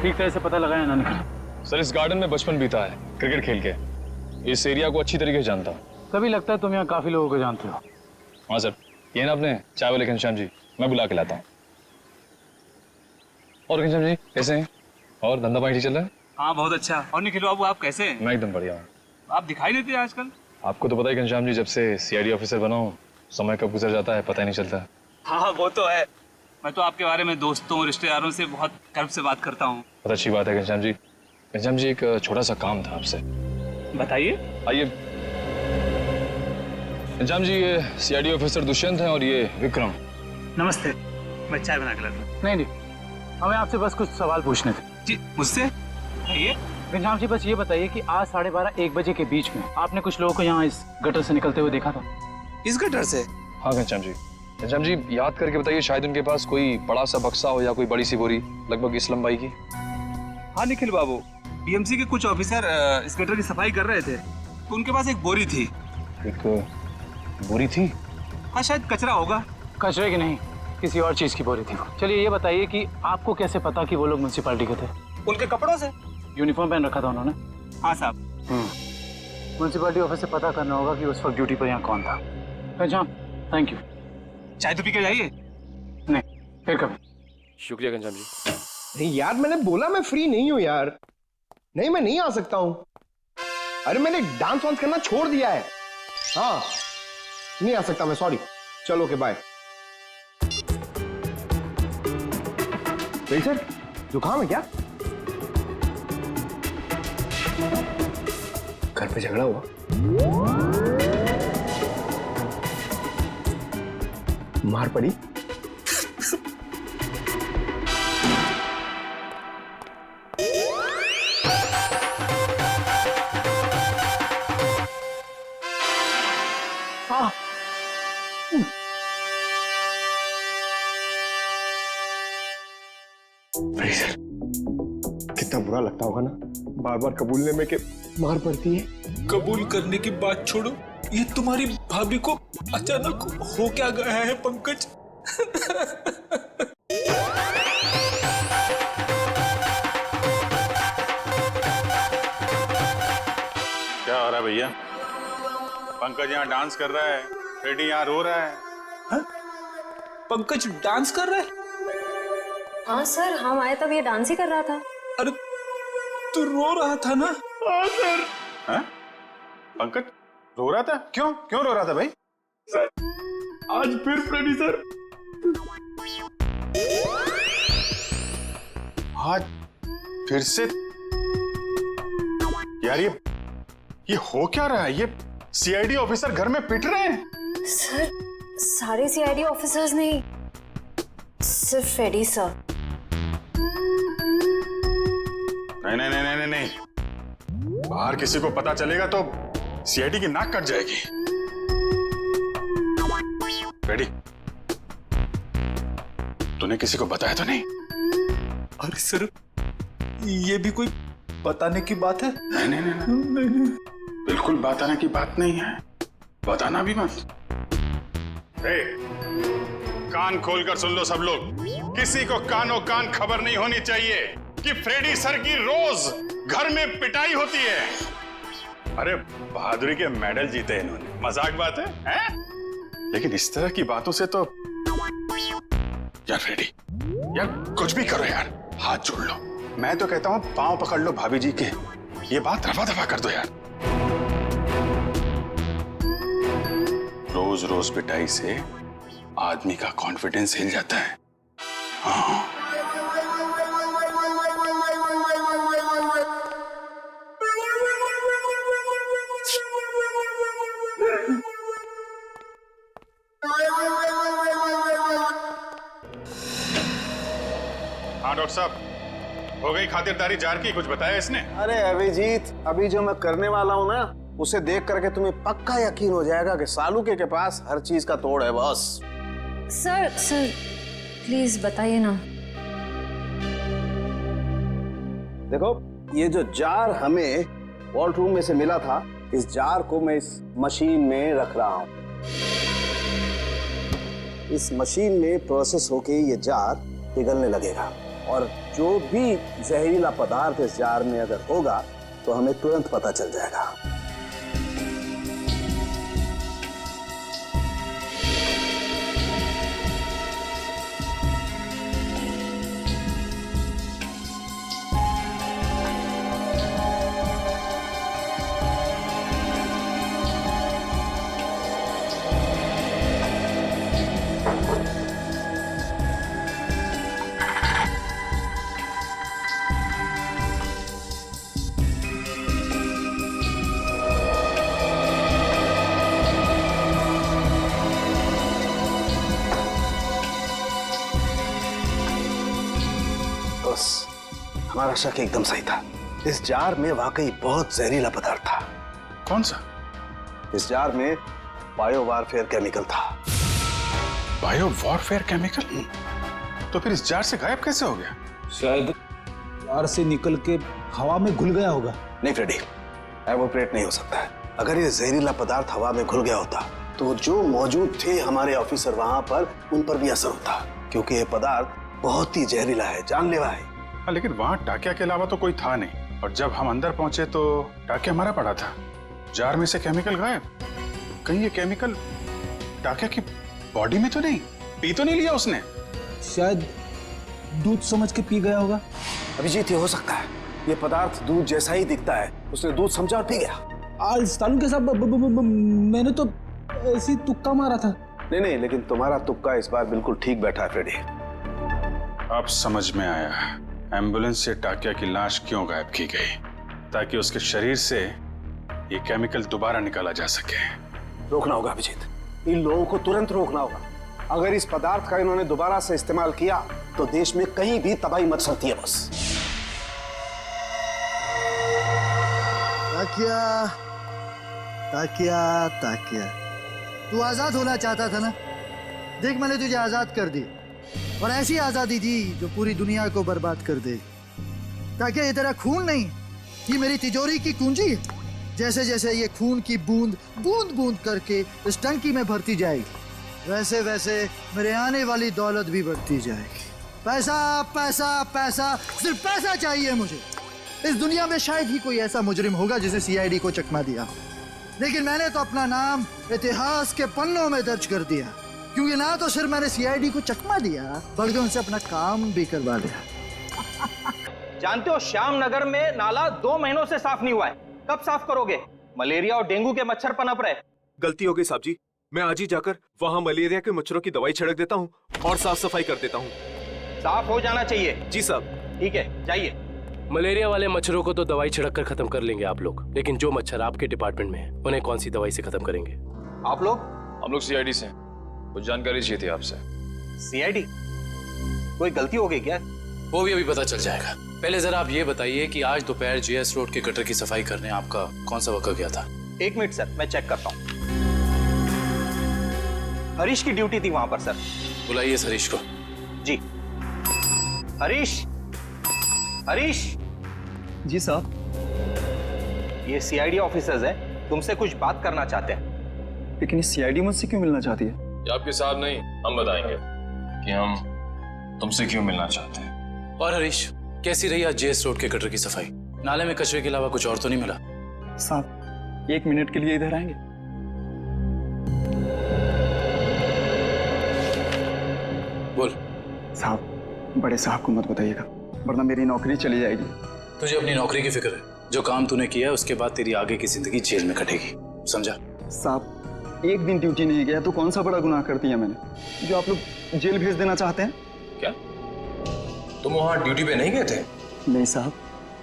[SPEAKER 2] ठीक तरह से पता लगाया ना?
[SPEAKER 7] सर, इस गार्डन में बचपन बीता है क्रिकेट खेल के। इस एरिया को अच्छी तरीके से जानता हूँ।
[SPEAKER 2] तभी लगता है तुम यहाँ काफी लोगों को जानते हो।
[SPEAKER 7] हाँ सर, ये ना अपने चाय वाले घनश्याम जी, मैं बुला के लाता हूँ। और घनश्याम जी कैसे हैं? और धंधा पानी ठीक चल रहा है?
[SPEAKER 3] हाँ बहुत अच्छा। और निखिल बाबू आप कैसे हैं?
[SPEAKER 7] मैं एकदम बढ़िया हूँ।
[SPEAKER 3] आप दिखाई देते हैं आजकल।
[SPEAKER 7] आपको तो पता ही घनश्याम जी, जब से सीआईडी ऑफिसर बना हूँ, समय कब गुजर जाता है पता ही नहीं चलता।
[SPEAKER 3] हाँ वो तो है। मैं तो आपके बारे में दोस्तों रिश्तेदारों से बहुत गर्व से बात करता हूँ।
[SPEAKER 7] बहुत अच्छी बात है घनश्याम जी। घनश्याम जी, एक छोटा सा काम था आपसे।
[SPEAKER 3] बताइए।
[SPEAKER 7] आइए घनश्याम जी, ये सीआईडी ऑफिसर दुष्यंत हैं और ये विक्रम।
[SPEAKER 3] नमस्ते, मैं चाय बना के लाता हूँ।
[SPEAKER 2] नहीं, हमें आपसे बस कुछ सवाल पूछने थे।
[SPEAKER 3] जी मुझसे? आइए।
[SPEAKER 2] घनश्याम जी, बस ये बताइए कि आज 12:30-1 बजे के बीच में आपने कुछ लोगों को यहाँ इस गटर से निकलते हुए देखा था?
[SPEAKER 3] इस गटर से?
[SPEAKER 7] हाँ घनश्याम जी। घनश्याम जी, याद करके बताइए, शायद उनके पास कोई बड़ा सा बक्सा हो या कोई बड़ी सी बोरी लगभग इस लंबाई की।
[SPEAKER 3] हाँ निखिल बाबू, बीएमसी के कुछ ऑफिसर इस गटर की सफाई कर रहे थे, तो उनके पास एक बोरी थी।
[SPEAKER 7] एक बोरी थी?
[SPEAKER 3] हाँ शायद कचरा होगा।
[SPEAKER 2] कचरे की नहीं, किसी और चीज की बोरी थी। चलिए ये बताइए कि आपको कैसे पता कि वो लोग म्युनिसिपैलिटी के थे?
[SPEAKER 3] उनके कपड़ों से।
[SPEAKER 2] यूनिफॉर्म पहन रखा था उन्होंने?
[SPEAKER 3] हाँ साहब।
[SPEAKER 2] म्युनिसिपैलिटी ऑफिस से पता करना होगा कि उस वक्त ड्यूटी पर यहाँ कौन था। Ghanshyam, thank you.
[SPEAKER 3] चाय तो पी के जाइए।
[SPEAKER 2] नहीं, फिर कभी।
[SPEAKER 7] शुक्रिया घनश्याम जी।
[SPEAKER 10] नहीं यार, मैंने बोला मैं फ्री नहीं हूं यार। नहीं, मैं नहीं आ सकता हूं। अरे मैंने डांस वांस करना छोड़ दिया है। हाँ, नहीं आ सकता मैं, सॉरी। चलो ओके, बाय। सर, जुकाम है क्या? घर पे झगड़ा हुआ? मार पड़ी? सर, कितना बुरा लगता होगा ना बार बार कबूलने में कि मार पड़ती है।
[SPEAKER 5] कबूल करने की बात छोड़ो, ये तुम्हारी भाभी को अचानक हो क्या गया है पंकज?
[SPEAKER 4] क्या हो रहा है भैया? पंकज यहाँ डांस कर रहा है, फ्रेडी यहाँ रो रहा है।
[SPEAKER 5] हा? पंकज डांस कर रहा है?
[SPEAKER 12] हाँ सर, हम आए तब ये डांस ही कर रहा था।
[SPEAKER 5] अरे तू रो रहा था ना?
[SPEAKER 4] हाँ सर। हाँ? पंकज रो रहा था? क्यों क्यों रो रहा था भाई?
[SPEAKER 10] सर, आज फिर फ्रेडी सर।
[SPEAKER 4] आज फिर से? यार ये हो क्या रहा है? ये सीआईडी ऑफिसर घर में पिट रहे हैं।
[SPEAKER 12] सर, सारे सीआईडी ऑफिसर्स नहीं, सिर्फ फ्रेडी सर।
[SPEAKER 4] नहीं नहीं नहीं नहीं नहीं, बाहर किसी को पता चलेगा तो सीआईडी की नाक कट जाएगी। फ्रेडी, तूने किसी को बताया तो नहीं?
[SPEAKER 5] अरे सर, ये भी कोई बताने की बात है?
[SPEAKER 4] नहीं नहीं नहीं, नहीं, नहीं। बिल्कुल बताने की बात नहीं है, बताना भी मत। कान खोलकर सुन लो सब लोग, किसी को कानों कान खबर नहीं होनी चाहिए कि फ्रेडी सर की रोज घर में पिटाई होती है। अरे बहादुरी के मेडल जीते इन्होंने, मजाक बात है, हैं? लेकिन इस तरह की बातों से तो यार फ्रेडी, यार कुछ भी करो यार, हाथ जोड़ लो। मैं तो कहता हूं पांव पकड़ लो भाभी जी के, ये बात रफा दफा कर दो यार। रोज रोज पिटाई से आदमी का कॉन्फिडेंस हिल जाता है। हाँ। हाँ डॉक्टर साहब, हो गई खातिरदारी जार की, कुछ बताया इसने?
[SPEAKER 6] अरे अभिजीत, अभी जो मैं करने वाला हूँ ना, उसे देख करके तुम्हें पक्का यकीन हो जाएगा कि सालुके के पास हर चीज का तोड़ है बॉस।
[SPEAKER 12] सर प्लीज बताइए ना।
[SPEAKER 6] देखो, ये जो जार हमें वॉल्ट रूम में से मिला था, इस जार को मैं इस मशीन में रख रहा हूं। इस मशीन में प्रोसेस होके ये जार पिघलने लगेगा और जो भी जहरीला पदार्थ इस जार में अगर होगा तो हमें तुरंत पता चल जाएगा। हमारा शक एकदम सही था। इस जार में वाकई बहुत जहरीला पदार्थ था।
[SPEAKER 4] कौन सा?
[SPEAKER 6] इस जार में बायो वारफेयर केमिकल था।
[SPEAKER 4] Bio warfare chemical? तो फिर इस जार से गायब कैसे हो गया?
[SPEAKER 2] शायद जार से निकल के हवा में घुल गया होगा।
[SPEAKER 6] नहीं फ्रेडी, एवोपरेट नहीं हो सकता है। अगर ये जहरीला पदार्थ हवा में घुल गया होता तो जो मौजूद थे हमारे ऑफिसर वहां पर, उन पर भी असर होता, क्योंकि ये पदार्थ बहुत ही जहरीला है, जानलेवा है।
[SPEAKER 4] लेकिन वहां टाकिया के अलावा तो कोई था नहीं, और जब हम अंदर पहुंचे तो टाकिया मरा पड़ा था। जार में से केमिकल गायब। कहीं ये केमिकल टाकिया की बॉडी में तो नहीं, पी तो नहीं लिया उसने?
[SPEAKER 2] शायद दूध समझ के पी गया होगा।
[SPEAKER 6] अभिजीत, ये हो सकता है। ये पदार्थ दूध जैसा ही दिखता है, उसने दूध समझा और पी गया।
[SPEAKER 2] सालू के साथ मैंने तो ऐसी तुक्का मारा था।
[SPEAKER 6] नहीं, लेकिन तुम्हारा तुक्का इस बार बिल्कुल ठीक बैठा है फ्रेडी।
[SPEAKER 4] अब समझ में आया एम्बुलेंस से टाकिया की लाश क्यों गायब की गई, ताकि उसके शरीर से ये केमिकल दोबारा निकाला जा सके।
[SPEAKER 6] रोकना होगा अभिजीत, इन लोगों को तुरंत रोकना होगा। अगर इस पदार्थ का इन्होंने दोबारा से इस्तेमाल किया तो देश में कहीं भी तबाही मच सकती है। बस
[SPEAKER 11] ताकिया, ताकिया, ताकिया, तू आजाद होना चाहता था ना? देख, मैंने तुझे आजाद कर दी, और ऐसी आजादी दी जो पूरी दुनिया को बर्बाद कर दे। ताकि ये तेरा खून नहीं, ये मेरी तिजोरी की कुंजी है। जैसे जैसे ये खून की बूंद बूंद बूंद करके इस टंकी में भरती जाएगी, वैसे वैसे मेरे आने वाली दौलत भी बढ़ती जाएगी। पैसा पैसा पैसा, सिर्फ पैसा चाहिए मुझे। इस दुनिया में शायद ही कोई ऐसा मुजरिम होगा जिसे सीआईडी को चकमा दिया, लेकिन मैंने तो अपना नाम इतिहास के पन्नों में दर्ज कर दिया, क्योंकि ना तो सिर्फ मैंने सीआईडी को चकमा दिया, बल्कि उनसे अपना काम भी करवा लिया।
[SPEAKER 13] जानते हो, श्याम नगर में नाला 2 महीनों से साफ नहीं हुआ है। कब साफ करोगे? मलेरिया और डेंगू के मच्छर पनप रहे।
[SPEAKER 14] गलती हो गई साहब जी, मैं आज ही जाकर वहाँ मलेरिया के मच्छरों की दवाई छिड़क देता हूँ और साफ सफाई कर देता हूँ।
[SPEAKER 13] साफ हो जाना चाहिए।
[SPEAKER 14] जी साहब।
[SPEAKER 13] ठीक है, जाइए।
[SPEAKER 8] मलेरिया वाले मच्छरों को तो दवाई छिड़क कर खत्म कर लेंगे आप लोग, लेकिन जो मच्छर आपके डिपार्टमेंट में है उन्हें कौन सी दवाई से खत्म करेंगे?
[SPEAKER 13] आप लोग?
[SPEAKER 7] हम लोग सीआईडी से, कुछ जानकारी चाहिए थी आपसे।
[SPEAKER 13] सीआईडी? कोई गलती हो गई क्या?
[SPEAKER 8] वो भी अभी पता चल जाएगा। पहले जरा आप ये बताइए कि आज दोपहर जीएस रोड के गटर की सफाई करने आपका कौन सा वक्त गया था?
[SPEAKER 13] 1 मिनट सर, मैं चेक करता हूँ। हरीश की ड्यूटी थी वहां पर सर।
[SPEAKER 8] बुलाइए इस हरीश को।
[SPEAKER 13] जी। हरीश, हरीश।
[SPEAKER 11] जी साहब।
[SPEAKER 13] ये सीआईडी ऑफिसर्स हैं, तुमसे कुछ बात करना चाहते हैं।
[SPEAKER 11] लेकिन सीआईडी मुझसे क्यों मिलना चाहती है?
[SPEAKER 7] ये आपके साहब नहीं, हम बताएंगे कि हम तुमसे क्यों मिलना चाहते हैं।
[SPEAKER 8] और हरीश, कैसी रही आज जेएस रोड के गटर की सफाई? नाले में कचरे के अलावा कुछ और तो नहीं मिला?
[SPEAKER 11] साहब, 1 मिनट के लिए इधर आएंगे?
[SPEAKER 8] बोल।
[SPEAKER 11] साहब, बड़े साहब को मत बताइएगा, वरना मेरी नौकरी चली जाएगी।
[SPEAKER 8] तुझे अपनी नौकरी की फिक्र है? जो काम तूने किया है उसके बाद तेरी आगे की जिंदगी जेल में कटेगी, समझा?
[SPEAKER 11] साहब, 1 दिन ड्यूटी नहीं गया तो कौन सा बड़ा गुनाह कर दिया मैंने जो आप लोग जेल भेज देना चाहते हैं?
[SPEAKER 7] क्या तुम वहां ड्यूटी पे नहीं गए थे?
[SPEAKER 11] नहीं साहब,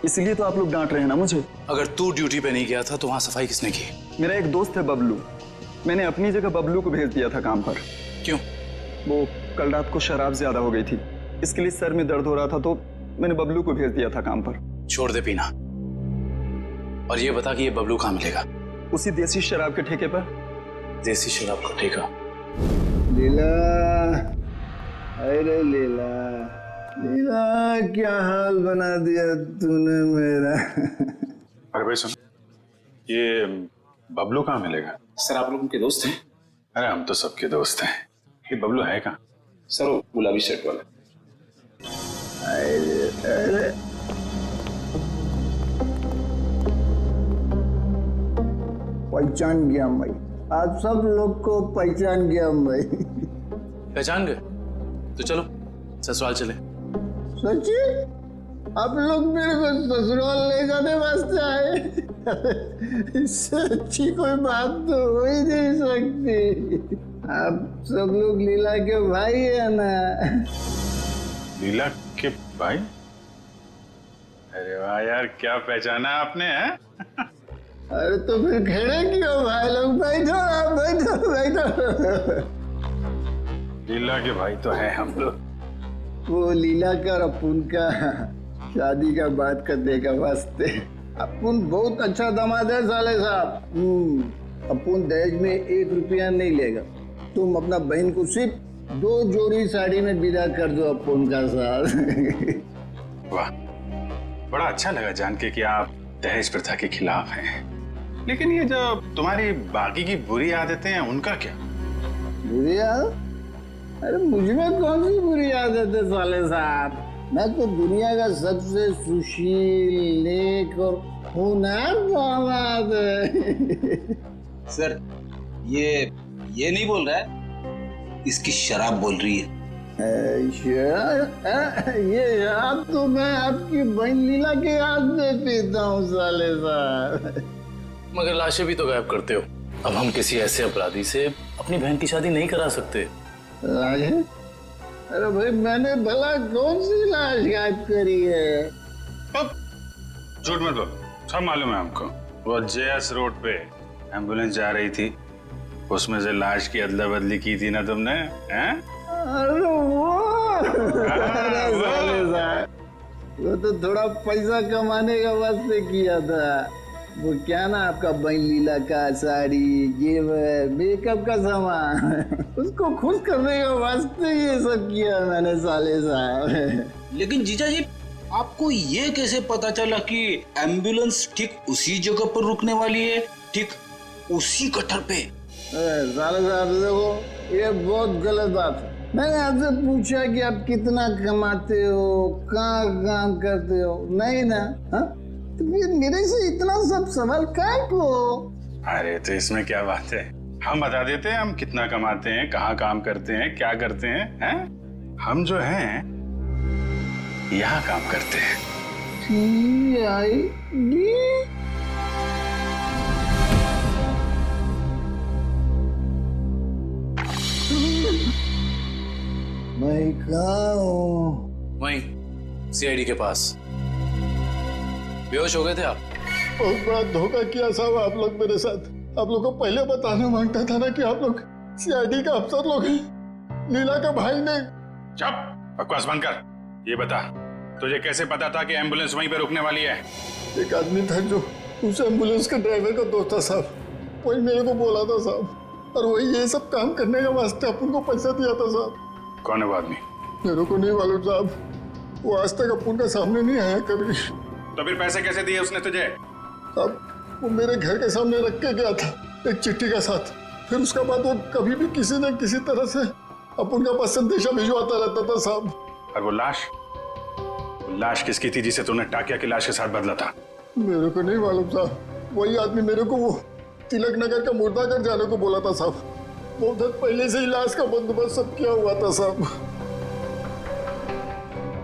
[SPEAKER 11] इसलिए तो आप लोग डांट रहे हैं ना मुझे।
[SPEAKER 8] अगर तू ड्यूटी पे नहीं गया था तो वहां सफाई किसने की?
[SPEAKER 11] मेरा एक दोस्त है बबलू, मैंने अपनी जगह बबलू को भेज दिया था काम पर।
[SPEAKER 8] क्यों?
[SPEAKER 11] वो कल रात को शराब ज्यादा हो गई थी,
[SPEAKER 6] इसके लिए सर में दर्द हो रहा था तो मैंने बबलू को भेज दिया था काम पर।
[SPEAKER 8] छोड़ दे पीना और ये बता कि ये बबलू कहाँ मिलेगा?
[SPEAKER 6] उसी देसी शराब के ठेके पर।
[SPEAKER 8] देसी शराब का ठेका?
[SPEAKER 11] लीला, अरे लीला, लीला क्या हाल बना दिया तूने मेरा।
[SPEAKER 4] अरे भाई सुन, ये बबलू कहाँ मिलेगा?
[SPEAKER 2] सर आप लोग उनके दोस्त हैं?
[SPEAKER 4] अरे हम तो सबके दोस्त हैं। ये बबलू है कहाँ?
[SPEAKER 2] सर वो गुलाबी शर्ट वाला।
[SPEAKER 11] अरे अरे पहचान गया भाई, आप सब लोग को पहचान गया भाई।
[SPEAKER 8] पहचान गए? तो चलो ससुराल चले।
[SPEAKER 11] सच्ची? आप लोग मेरे को ससुराल ले जाने वास्ते आए? इससे अच्छी कोई बात तो हो ही नहीं सकती। आप सब लोग लीला के भाई है ना?
[SPEAKER 4] लीला के भाई? अरे वाह यार, क्या पहचाना आपने है?
[SPEAKER 11] अरे तो फिर खड़े क्यों भाई लोग? बैठो आप, बैठो बैठो।
[SPEAKER 4] लीला के भाई तो है हम लोग।
[SPEAKER 11] वो लीला का अपुन का शादी का बात करने का वास्ते। अपुन बहुत अच्छा दामाद है साले साहब। अपुन दहेज में 1 रुपया नहीं लेगा। तुम अपना बहन को सिर्फ 2 जोड़ी साड़ी में विदा कर दो अपुन का साथ।
[SPEAKER 4] वाह, बड़ा अच्छा लगा जान के कि आप दहेज प्रथा के खिलाफ हैं। लेकिन ये जो तुम्हारी बाकी की बुरी आदतें हैं उनका क्या?
[SPEAKER 11] बुरी आदत? अरे मुझ में कौन सी बुरी आदत है साले साहब? मैं तो दुनिया का सबसे सुशील, नेक और होनहार दामाद है।
[SPEAKER 15] सर ये नहीं बोल रहा है, इसकी शराब बोल रही है।
[SPEAKER 11] ये शराब तो मैं आपकी बहन लीला के हाथ में पीता हूँ साले साहब।
[SPEAKER 8] मगर लाशें भी तो गायब करते हो। अब हम किसी ऐसे अपराधी से अपनी बहन की शादी नहीं करा सकते।
[SPEAKER 11] लाशें? अरे भाई मैंने भला कौन सी लाश गायब करी है?
[SPEAKER 4] झूठ मत बोलो, सब मालूम है हमको। वो जेएस रोड पे एम्बुलेंस जा रही थी, उसमें से लाश की अदला बदली की थी ना तुमने, हैं?
[SPEAKER 11] अरे साले साहब, वो तो थोड़ा पैसा कमाने का वास्ते किया था। वो क्या ना आपका बहन लीला का साड़ी, जेवर, मेकअप का सामान, उसको खुश करने का वास्ते ये सब किया मैंने साले साहब।
[SPEAKER 15] लेकिन जीजा जी, आपको ये कैसे पता चला कि एम्बुलेंस ठीक उसी जगह पर रुकने वाली है, ठीक उसी कटर पे?
[SPEAKER 11] साले साहब देखो, ये बहुत गलत बात है। मैंने आपसे पूछा कि आप कितना कमाते हो, कहाँ काम करते हो, नहीं ना? हाँ? तो फिर मेरे से इतना सब सवाल काय को?
[SPEAKER 4] अरे तो इसमें क्या बात है, हम बता देते हैं हम कितना कमाते हैं, कहाँ काम करते हैं, क्या करते हैं? हम जो हैं यहाँ काम करते हैं।
[SPEAKER 11] CID? मैं कहाँ हूँ?
[SPEAKER 8] वहीं सीआईडी के पास। बेहोश हो गए थे आप?
[SPEAKER 11] बहुत बड़ा धोखा किया साहब आप लोग मेरे साथ। आप लोग को पहले बताना मांगता था ना कि आप लोग सीआईडी का अफसर लोग हैं। लीला का भाई ने।
[SPEAKER 4] चुप, बकवास बंद कर। ये बता, तुझे कैसे पता था कि एम्बुलेंस वहीं पे रुकने वाली है?
[SPEAKER 11] एक आदमी था जो उस एम्बुलेंस के ड्राइवर का दोस्त था साहब, वही मेरे को बोला था साहब, और वही ये सब काम करने के वास्ते अपन को पैसा दिया था साहब।
[SPEAKER 4] कौन है वो आदमी?
[SPEAKER 11] मेरे को नहीं मालूम साहब, वो आज तक अपन का सामने नहीं आया कभी।
[SPEAKER 4] तो फिर पैसे कैसे दिए उसने तुझे?
[SPEAKER 11] अब वो मेरे घर के सामने रख के गया था एक चिट्ठी के साथ। फिर उसके बाद वो कभी भी किसी न किसी तरह से अपन का पास संदेशा भिजवाता रहता था साहब।
[SPEAKER 4] और वो लाश किसकी थी जिसे तूने टाकिया की लाश के साथ बदला था?
[SPEAKER 11] मेरे को नहीं मालूम साहब, वही आदमी मेरे को वो तिलक नगर का मुर्दाघर जाने को बोला था साहब। बहुत दिन पहले से ही लाश का बंदोबस्त सब किया हुआ था साहब।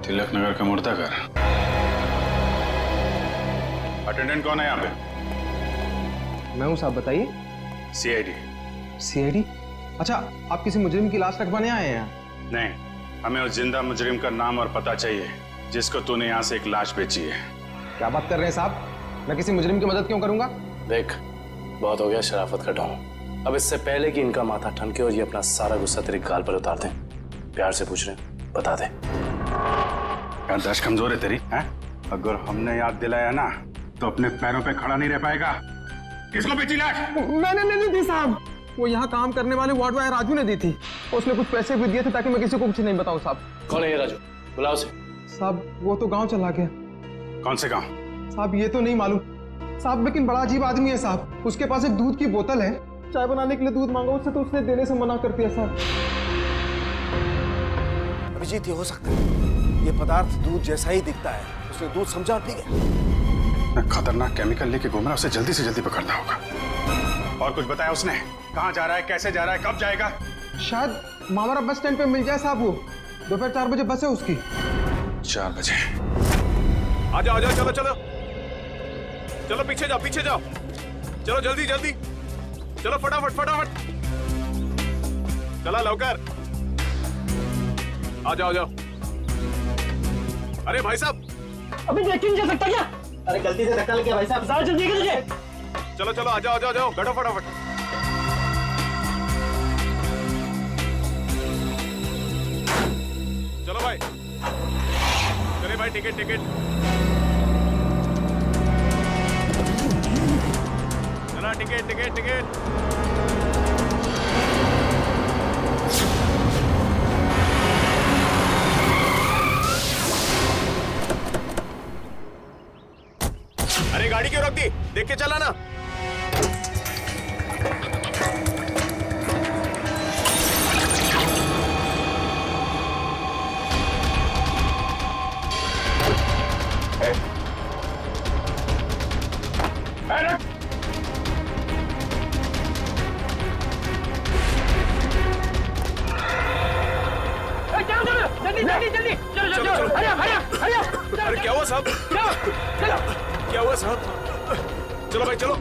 [SPEAKER 4] तिलक नगर का मुर्दाघर? अटेंडेंट कौन है यहाँ पे?
[SPEAKER 10] मैं हूँ साहब, बताइए।
[SPEAKER 4] सीआईडी।
[SPEAKER 10] सीआईडी? अच्छा, आप किसी मुजरिम की लाश रखवाने आए हैं?
[SPEAKER 4] नहीं, हमें उस जिंदा मुजरिम का नाम और पता चाहिए जिसको तूने यहाँ से एक लाश बेची है।
[SPEAKER 10] क्या बात कर रहे हैं साहब, मैं किसी मुजरिम की मदद क्यों करूंगा?
[SPEAKER 8] देख, बहुत हो गया शराफत का ढोंग। अब इससे पहले कि इनका माथा ठनके और ये अपना सारा गुस्सा तेरे गाल पर उतार दें, प्यार से पूछ रहे हैं, बता दे।
[SPEAKER 4] क्या दश कमजोर है तेरी, हैं? अगर हमने याद दिलाया ना तो अपने पैरों पे खड़ा नहीं रह पाएगा। किसको बेची लाश?
[SPEAKER 10] मैंने नहीं दी साहब, वो यहाँ काम करने वाले वार्ड बॉय राजू ने दी थी। उसने कुछ पैसे भी दिए थे ताकि मैं किसी को कुछ नहीं बताऊं साहब।
[SPEAKER 8] कौन है ये राजू? बुलाओ से।
[SPEAKER 10] साहब वो तो गांव चला गया।
[SPEAKER 4] कौन से गांव?
[SPEAKER 10] साहब ये तो नहीं मालूम साहब, लेकिन बड़ा अजीब आदमी है साहब। उसके पास एक दूध की बोतल है, चाय बनाने के लिए दूध मांगा उससे तो उसने देने से मना कर दिया साहब।
[SPEAKER 6] अभिजीत ये हो सकता है, ये पदार्थ दूध जैसा ही दिखता है, उसने दूध समझा और पी गया।
[SPEAKER 4] खतरनाक केमिकल लेके घूम रहा, उसे जल्दी से जल्दी पकड़ना होगा। और कुछ बताया उसने? कहाँ जा रहा है, कैसे जा रहा है, कब जाएगा?
[SPEAKER 10] शायद मावरा बस स्टैंड पे मिल जाए साहब। वो दोपहर 4 बजे बस है उसकी।
[SPEAKER 4] 4 बजे?
[SPEAKER 14] आ जाओ, चलो चलो चलो, पीछे जाओ, पीछे जाओ, चलो जल्दी जल्दी, चलो फटाफट फटाफट, चला लवकर, आ जाओ, आ जाओ। अरे भाई साहब,
[SPEAKER 13] अभी देख नहीं जा सकता क्या? अरे गलती से धक्का लग गया भाई साहब, साहब जल्दी कीजिए।
[SPEAKER 14] चलो चलो, आ जाओ, आ जाओ, आ जाओ, बैठो फटाफट। चलो भाई, चले भाई, टिकट टिकट, चला टिकट टिकट टिकट। अरे गाड़ी क्यों रोक दी? देख के चला ना। अरे क्या हुआ साहब? क्या हुआ साहब? चलो भाई चलो।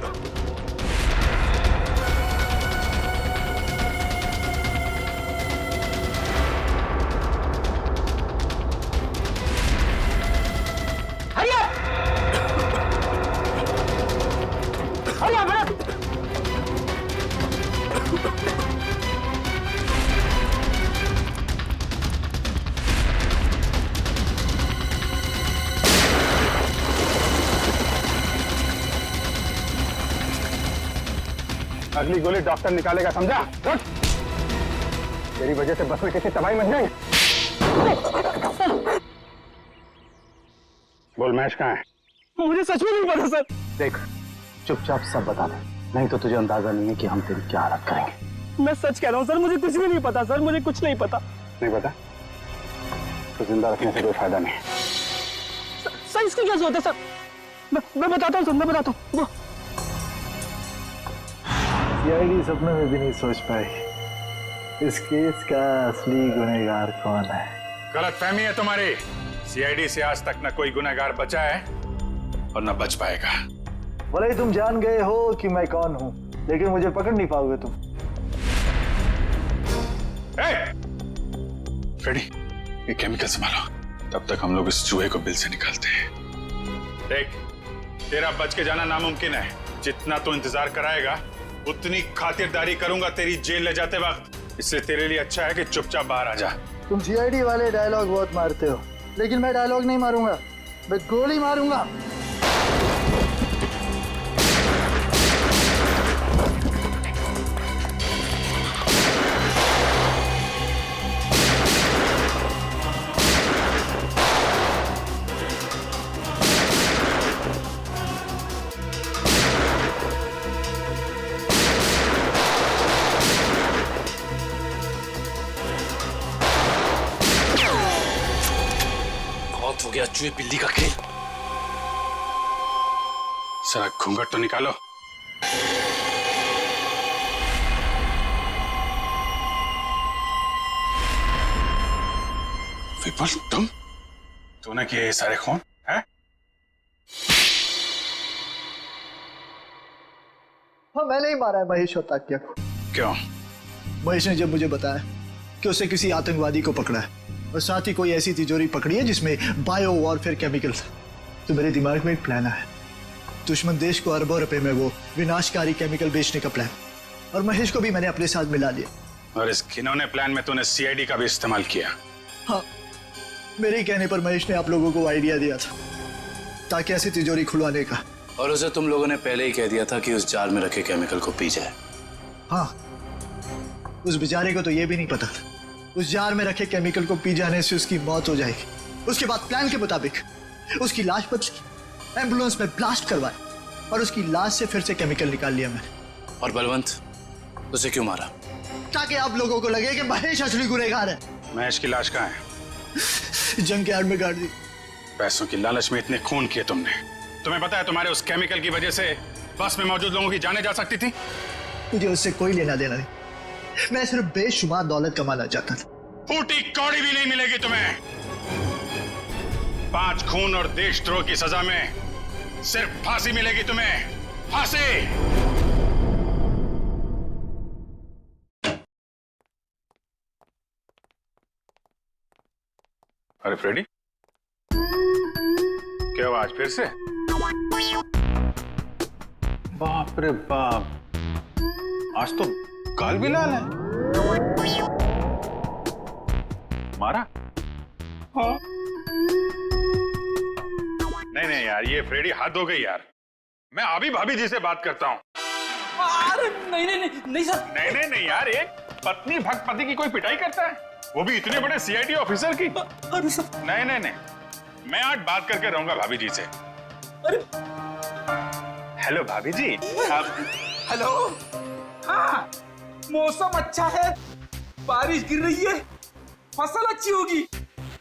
[SPEAKER 6] अगली गोली डॉक्टर निकालेगा, समझा? उठ! तेरी वजह से बस में किसी तबाही मच जाएंगे। बोल महेश कहाँ है?
[SPEAKER 9] मुझे सच में नहीं पता सर।
[SPEAKER 6] देख चुपचाप सब बता दे, नहीं तो तुझे अंदाजा नहीं है कि हम तेरी क्या हालत करेंगे।
[SPEAKER 9] मैं सच कह रहा हूँ सर, मुझे कुछ भी नहीं पता सर, मुझे कुछ नहीं पता।
[SPEAKER 6] नहीं पता तो जिंदा रखने से कोई फायदा नहीं।
[SPEAKER 9] सर इसकी क्या जरूरत है सर? मैं बताता हूँ सर, मैं बताता हूँ।
[SPEAKER 11] सीआईडी सपने में भी नहीं सोच पाई इस केस का असली गुनहगार कौन है।
[SPEAKER 4] गलतफहमी है तुम्हारी। सीआईडी से आज तक न कोई गुनहगार बचा है और न बच पाएगा।
[SPEAKER 11] भले ही तुम जान गए हो कि मैं कौन हूं, लेकिन मुझे पकड़ नहीं पाओगे तुम।
[SPEAKER 4] फ्रेडी, ये केमिकल संभालो, तब तक हम लोग इस चूहे को बिल से निकालते हैं। देख, तेरा बच के जाना नामुमकिन है। जितना तू इंतजार कराएगा उतनी खातिरदारी करूंगा तेरी जेल ले जाते वक्त। इसलिए तेरे लिए अच्छा है कि चुपचाप बाहर आ जा।
[SPEAKER 11] तुम सीआईडी वाले डायलॉग बहुत मारते हो, लेकिन मैं डायलॉग नहीं मारूंगा, मैं गोली मारूंगा।
[SPEAKER 8] हो गया चूहे बिल्ली का खेल।
[SPEAKER 4] सारा घूंघट तो निकालो। विपुल, तूने किए ये सारे खून है?
[SPEAKER 11] हाँ मैंने ही मारा है महेश और ताकिया को।
[SPEAKER 4] क्यों?
[SPEAKER 11] महेश ने जब मुझे बताया कि उसे किसी आतंकवादी को पकड़ा है और साथ ही कोई ऐसी तिजोरी पकड़ी है जिसमें बायो वॉरफेयर केमिकल था, तो मेरे दिमाग में एक प्लान आया। दुश्मन देश को अरबों रुपए में वो विनाशकारी केमिकल बेचने का प्लान, और महेश को भी मैंने अपने साथ मिला लिया।
[SPEAKER 4] और इस घिनौने प्लान में तूने सीआईडी का भी इस्तेमाल किया।
[SPEAKER 11] हाँ, मेरे कहने पर महेश ने आप लोगों को आइडिया दिया था ताकि ऐसी तिजोरी खुलवाने का।
[SPEAKER 8] और उसे तुम लोगों ने पहले ही कह दिया था कि उस जार में रखे केमिकल को पी जाए।
[SPEAKER 11] हाँ, उस बेचारे को तो ये भी नहीं पता था उस जार में रखे केमिकल को पी जाने से उसकी मौत हो जाएगी। उसके बाद प्लान के मुताबिक उसकी लाश पर एम्बुलेंस में ब्लास्ट करवाया और उसकी लाश से फिर से केमिकल निकाल लिया मैंने।
[SPEAKER 8] और बलवंत, उसे क्यों मारा?
[SPEAKER 11] ताकि आप लोगों को लगे कि महेश असली गुनहगार है।
[SPEAKER 4] महेश की लाश कहाँ है?
[SPEAKER 11] जंग के आड़ में गाड़ दी।
[SPEAKER 4] पैसों की लालच में इतने खून किए तुमने। तुम्हें पता है तुम्हारे उस केमिकल की वजह से बस में मौजूद लोगों की जानें जा सकती थी।
[SPEAKER 11] मुझे उससे कोई लेना देना नहीं, मैं सिर्फ बेशुमार दौलत कमाना चाहता था।
[SPEAKER 4] फूटी कौड़ी भी नहीं मिलेगी तुम्हें। 5 खून और देशद्रोह की सजा में सिर्फ फांसी मिलेगी तुम्हें, फांसी। अरे फ्रेडी, क्या हुआ आज फिर से? बाप रे बाप, आज तो गाल भी लाल है। मारा? हाँ। नहीं यार, ये फ्रेडी हद हो गई यार। मैं अभी भाभी जी से बात करता हूँ।
[SPEAKER 5] अरे नहीं सर।
[SPEAKER 4] नहीं यार, एक पत्नी भक्त पति की कोई पिटाई करता है, वो भी इतने बड़े सीआईडी ऑफिसर की?
[SPEAKER 5] अरे सर।
[SPEAKER 4] नहीं, मैं आज बात करके रहूंगा भाभी जी से।
[SPEAKER 5] अरे
[SPEAKER 4] हेलो भाभी जी।
[SPEAKER 5] हेलो। हाँ, मौसम अच्छा है, बारिश गिर रही है, फसल अच्छी होगी।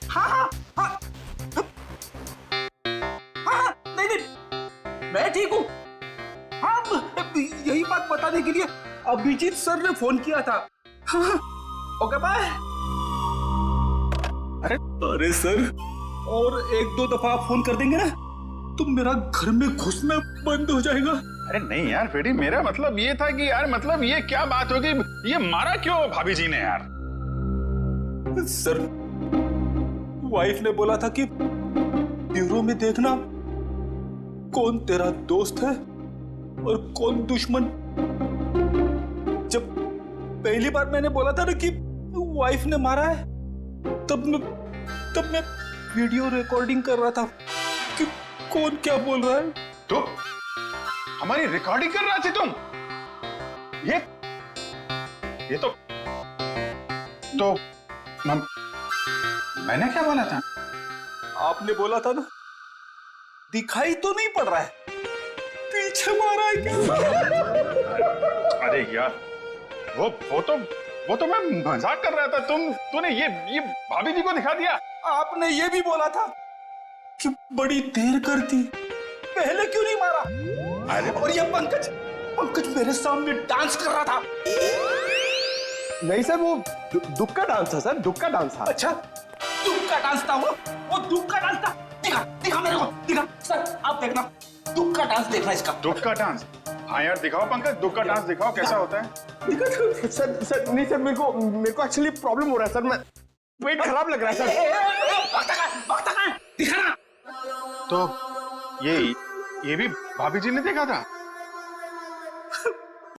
[SPEAKER 5] हाँ, नहीं, मैं ठीक हूँ। हाँ, यही बात बताने के लिए अभिजीत सर ने फोन किया था। हाँ, ओके बाय। अरे सर, और 1-2 दफा आप फोन कर देंगे ना तो मेरा घर में घुसना बंद हो जाएगा।
[SPEAKER 4] अरे नहीं यार फ्रेडी, मेरा मतलब ये था कि यार, मतलब ये क्या बात होगी, ये मारा क्यों भाभी जी ने यार?
[SPEAKER 5] सर, वाइफ ने बोला था कि ब्यूरो में देखना कौन तेरा दोस्त है और कौन दुश्मन। जब पहली बार मैंने बोला था ना कि वाइफ ने मारा है, तब मैं वीडियो रिकॉर्डिंग कर रहा था कि कौन क्या बोल रहा है।
[SPEAKER 4] तो हमारी रिकॉर्डिंग कर रहे थे तुम? ये तो मैंने क्या बोला था?
[SPEAKER 5] आपने बोला था ना, दिखाई तो नहीं पड़ रहा है, पीछे मारा है क्या?
[SPEAKER 4] अरे यार, वो तो मैं मजाक कर रहा था। तूने ये भाभी जी को दिखा दिया।
[SPEAKER 5] आपने ये भी बोला था कि बड़ी देर कर दी, पहले क्यों नहीं मारा?
[SPEAKER 4] अरे
[SPEAKER 5] और ये पंकज मेरे सामने डांस कर रहा था।
[SPEAKER 10] नहीं सर, वो दुख का डांस था सर, दुख का डांस था।
[SPEAKER 5] अच्छा, दुख का डांस था वो दुख का डांस था। दिखा मेरे को, दिखा सर, आप देखना, दुख का डांस देखना इसका।
[SPEAKER 4] दुख का डांस? हाँ यार, दिखाओ पंकज, दुख का डांस दिखाओ, कैसा होता है?
[SPEAKER 10] सर नहीं सर, मेरे को एक्चुअली प्रॉब्लम हो रहा है सर, मैं पेट खराब लग रहा है सर।
[SPEAKER 5] दिखाना।
[SPEAKER 4] तो ये भी भाभी जी ने देखा था?